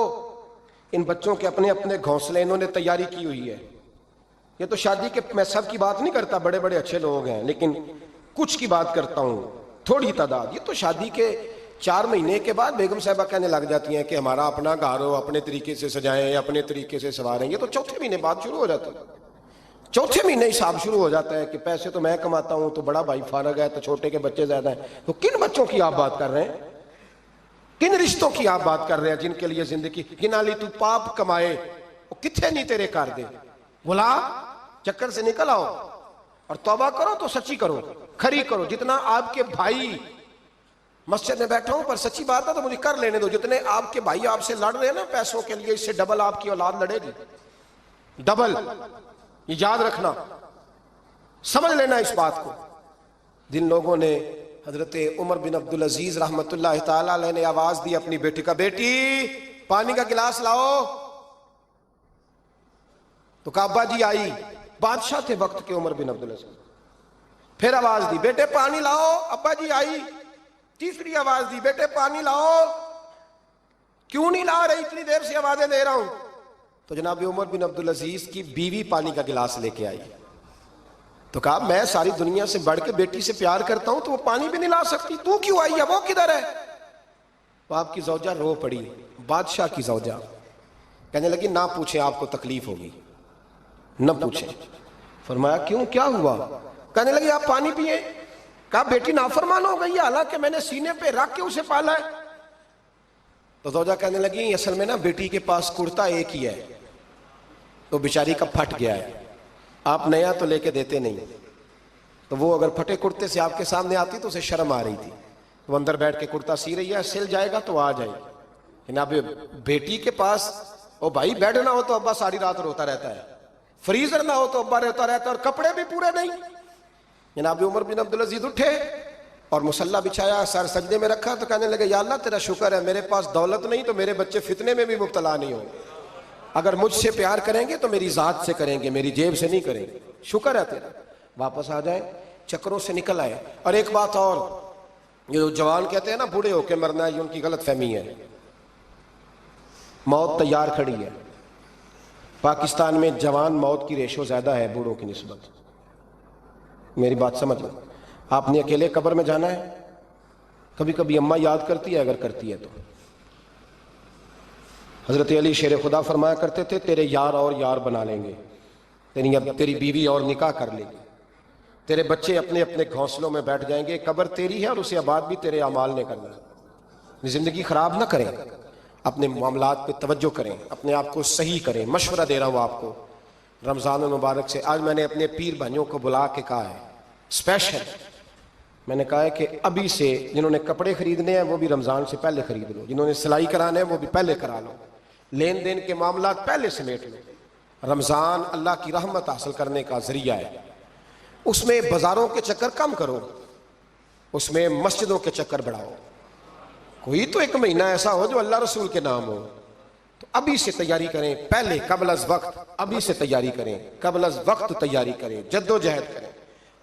Speaker 1: ان بچوں کے اپنے اپنے گھونسلے انہوں نے تیاری کی ہوئی ہے. یہ تو شادی کے, میں سب کی بات نہیں کرتا, بڑے بڑے اچھے لوگ ہیں, لیکن کچھ کی بات کرتا ہوں, تھوڑی تعداد. یہ تو شادی کے 4 مہینے کے بعد بیگم صاحبہ کہنے لگ جاتی ہیں کہ ہمارا اپنا گھر ہو, اپنے طریقے سے سجائیں, اپنے طریقے سے سواریں. یہ تو چوتھے مہینے بعد شروع ہو جاتا ہے. چوتھے مہینے حساب شروع ہو جاتا ہے کہ پیسے تو میں کماتا ہوں, تو بڑا بھائی فارغ ہے, تو چھوٹے کے بچے زیادہ ہیں. تو کن بچوں کی آپ بات کر رہے ہیں؟ کن رشتوں کی آپ بات کر رہے ہیں جن کے لیے زندگی گنالی تو پاپ کمائے وہ کتنے نہیں تیرے کر دے. بلا چکر سے نکل آؤ اور توبہ کرو تو سچی کرو, کھری کرو. جتنا آپ کے بھائی, مسجد میں بیٹھا ہوں پر سچی بات ہے تو مجھے کر لینے دو, جتنے آپ کے بھائی آپ سے لڑ رہے ہیں نا پیسوں کے لیے, اس سے ڈبل آپ کی اولاد لڑے گی, ڈبل. یہ یاد رکھنا, سمجھ لینا اس بات کو. جن لوگوں نے, حضرت عمر بن عبدالعزیز رحمت اللہ تعالی علیہ نے آواز دی اپنی بیٹی کا, بیٹی پانی کا گلاس لاؤ. تو کہا ابا جی آئی. بادشاہ تھے وقت کے عمر بن عبدالعزیز. پھر آواز دی بیٹے پانی لاؤ. ابا جی آئی. تیسری آواز دی بیٹے پانی لاؤ. کیوں نہیں لا رہی, اتنی دیر سے آوازیں دے رہا ہوں. تو جناب عمر بن عبدالعزیز کی بیوی پانی کا گلاس لے کے آئی. تو کہا میں ساری دنیا سے بڑھ کے بیٹی سے پیار کرتا ہوں تو وہ پانی بھی نہیں لا سکتی, تو کیوں آئی ہے, وہ کدھر ہے؟ تو آپ کی زوجہ رو پڑی, بادشاہ کی زوجہ. کہنے لگی نہ پوچھیں, آپ کو تکلیف ہوگی, نہ پوچھیں. فرمایا کیوں, کیا ہوا؟ کہنے لگی آپ پانی پیئیں. کہا بیٹی نافرمان ہو گئی ہے, حالانکہ میں نے سینے پہ رکھ کے اسے پالا ہے. تو زوجہ کہنے لگی اصل میں نا بیٹی کے پاس کرتا ایک ہی ہے, تو بیچاری کا پھٹ گیا ہے, آپ نیا تو لے کے دیتے نہیں. تو وہ اگر پھٹے کرتے سے آپ کے سامنے آتی تو اسے شرم آ رہی تھی. وہ اندر بیٹھ کے کرتا سی رہی ہے, سل جائے گا تو آ جائے. جناب بیٹی کے پاس, او بھائی بیڈ نہ ہو تو ابا ساری رات روتا رہتا ہے, فریزر نہ ہو تو ابا روتا رہتا ہے, اور کپڑے بھی پورے نہیں. جناب عمر بن عبدالعزیز اٹھے اور مصلی بچھایا, سر سجدے میں رکھا, تو کہنے لگے یا اللہ تیرا شکر ہے میرے پاس دولت نہیں تو میرے بچے فتنے میں بھی مبتلا نہیں ہوں. اگر مجھ سے پیار کریں گے تو میری ذات سے کریں گے, میری جیب سے نہیں کریں گے. شکر ہے تیرا. واپس آ جائیں, چکروں سے نکل آئے. اور ایک بات اور, یہ جو جوان کہتے ہیں نا بوڑھے ہو کے مرنا ہے, یہ ان کی غلط فہمی ہے. موت تیار کھڑی ہے. پاکستان میں جوان موت کی ریشو زیادہ ہے بوڑھوں کی نسبت. میری بات سمجھ لیں. آپ نے اکیلے قبر میں جانا ہے. کبھی کبھی اماں یاد کرتی ہے, اگر کرتی ہے تو. حضرت علی شیر خدا فرمایا کرتے تھے تیرے یار اور یار بنا لیں گے, تیری بیوی اور نکاح کر لے گی. تیرے بچے اپنے اپنے گھونسلوں میں بیٹھ جائیں گے، قبر تیری ہے اور اسے آباد بھی تیرے اعمال نے کرنا ہے۔ زندگی خراب نہ کریں، اپنے معاملات پہ توجہ کریں، اپنے آپ کو صحیح کریں۔ مشورہ دے رہا ہوں آپ کو رمضان المبارک سے، آج میں نے اپنے پیر بھائیوں کو بلا کے کہا ہے اسپیشل، میں نے کہا ہے کہ ابھی سے جنہوں نے کپڑے خریدنے ہیں وہ بھی رمضان سے پہلے خرید لو، جنہوں نے سلائی کرانے ہیں وہ بھی پہلے کرا لو، لین دین کے معاملات پہلے سمیٹ لو۔ رمضان اللہ کی رحمت حاصل کرنے کا ذریعہ ہے، اس میں بازاروں کے چکر کم کرو، اس میں مسجدوں کے چکر بڑھاؤ۔ کوئی تو ایک مہینہ ایسا ہو جو اللہ رسول کے نام ہو، تو ابھی سے تیاری کریں، پہلے قبل از وقت ابھی سے تیاری کریں، قبل از وقت تیاری کریں، جد و جہد کریں،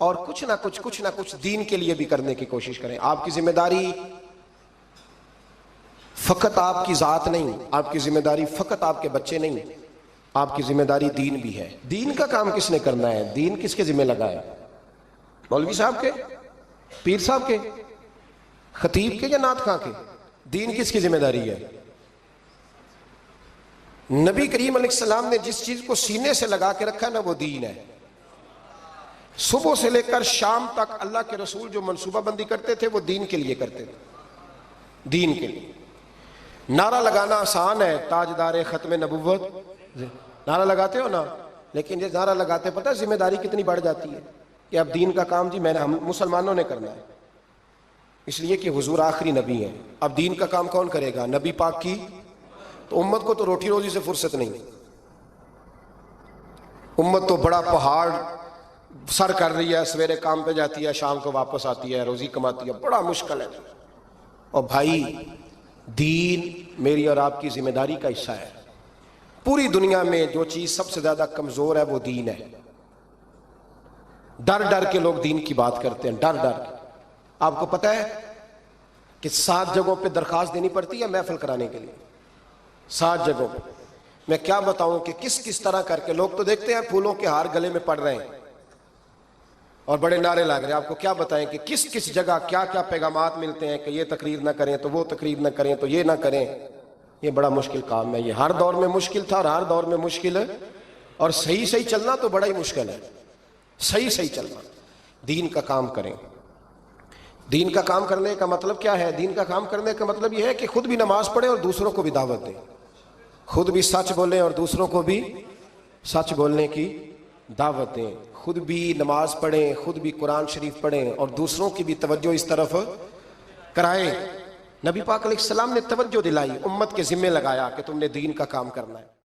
Speaker 1: اور کچھ نہ کچھ دین کے لیے بھی کرنے کی کوشش کریں۔ آپ کی ذمہ داری فقط آپ کی ذات نہیں، آپ کی ذمہ داری فقط آپ کے بچے نہیں، آپ کی ذمہ داری دین بھی ہے۔ دین کا کام کس نے کرنا ہے؟ دین کس کے ذمہ لگا ہے؟ مولوی صاحب کے، پیر صاحب کے، خطیب کے یا نعت خواں کے؟ دین کس کی ذمہ داری ہے؟ نبی کریم علیہ السلام نے جس چیز کو سینے سے لگا کے رکھا نا وہ دین ہے۔ صبح سے لے کر شام تک اللہ کے رسول جو منصوبہ بندی کرتے تھے وہ دین کے لیے کرتے تھے، دین کے لیے۔ نعرہ لگانا آسان ہے، تاجدار ختم نبوت نعرہ لگاتے ہو نا، لیکن یہ نعرہ لگاتے پتہ ذمہ داری کتنی بڑھ جاتی ہے کہ اب دین کا کام جی ہم مسلمانوں نے کرنا ہے، اس لیے کہ حضور آخری نبی ہیں۔ اب دین کا کام کون کرے گا؟ نبی پاک کی، تو امت کو تو روٹی روزی سے فرصت نہیں، امت تو بڑا پہاڑ سر کر رہی ہے، سویرے کام پہ جاتی ہے، شام کو واپس آتی ہے، روزی کماتی ہے، بڑا مشکل ہے۔ اور بھائی دین میری اور آپ کی ذمہ داری کا حصہ ہے۔ پوری دنیا میں جو چیز سب سے زیادہ کمزور ہے وہ دین ہے۔ ڈر ڈر کے لوگ دین کی بات کرتے ہیں، ڈر ڈر کے۔ آپ کو پتہ ہے کہ 7 جگہوں پہ درخواست دینی پڑتی ہے محفل کرانے کے لیے، 7 جگہوں پہ۔ میں کیا بتاؤں کہ کس طرح کر کے لوگ تو دیکھتے ہیں پھولوں کے ہار گلے میں پڑ رہے ہیں اور بڑے نعرے لگ رہے ہیں، آپ کو کیا بتائیں کہ کس جگہ کیا پیغامات ملتے ہیں کہ یہ تقریر نہ کریں تو وہ تقریر نہ کریں تو یہ نہ کریں۔ یہ بڑا مشکل کام ہے، یہ ہر دور میں مشکل تھا اور ہر دور میں مشکل ہے، اور صحیح چلنا تو بڑا ہی مشکل ہے، صحیح چلنا۔ دین کا کام کریں۔ دین کا کام کرنے کا مطلب کیا ہے؟ دین کا کام کرنے کا مطلب یہ ہے کہ خود بھی نماز پڑھیں اور دوسروں کو بھی دعوت دیں، خود بھی سچ بولیں اور دوسروں کو بھی سچ بولنے کی دعوت دیں، خود بھی نماز پڑھیں، خود بھی قرآن شریف پڑھیں اور دوسروں کی بھی توجہ اس طرف کرائیں۔ نبی پاک علیہ السلام نے توجہ دلائی، امت کے ذمہ لگایا کہ تم نے دین کا کام کرنا ہے۔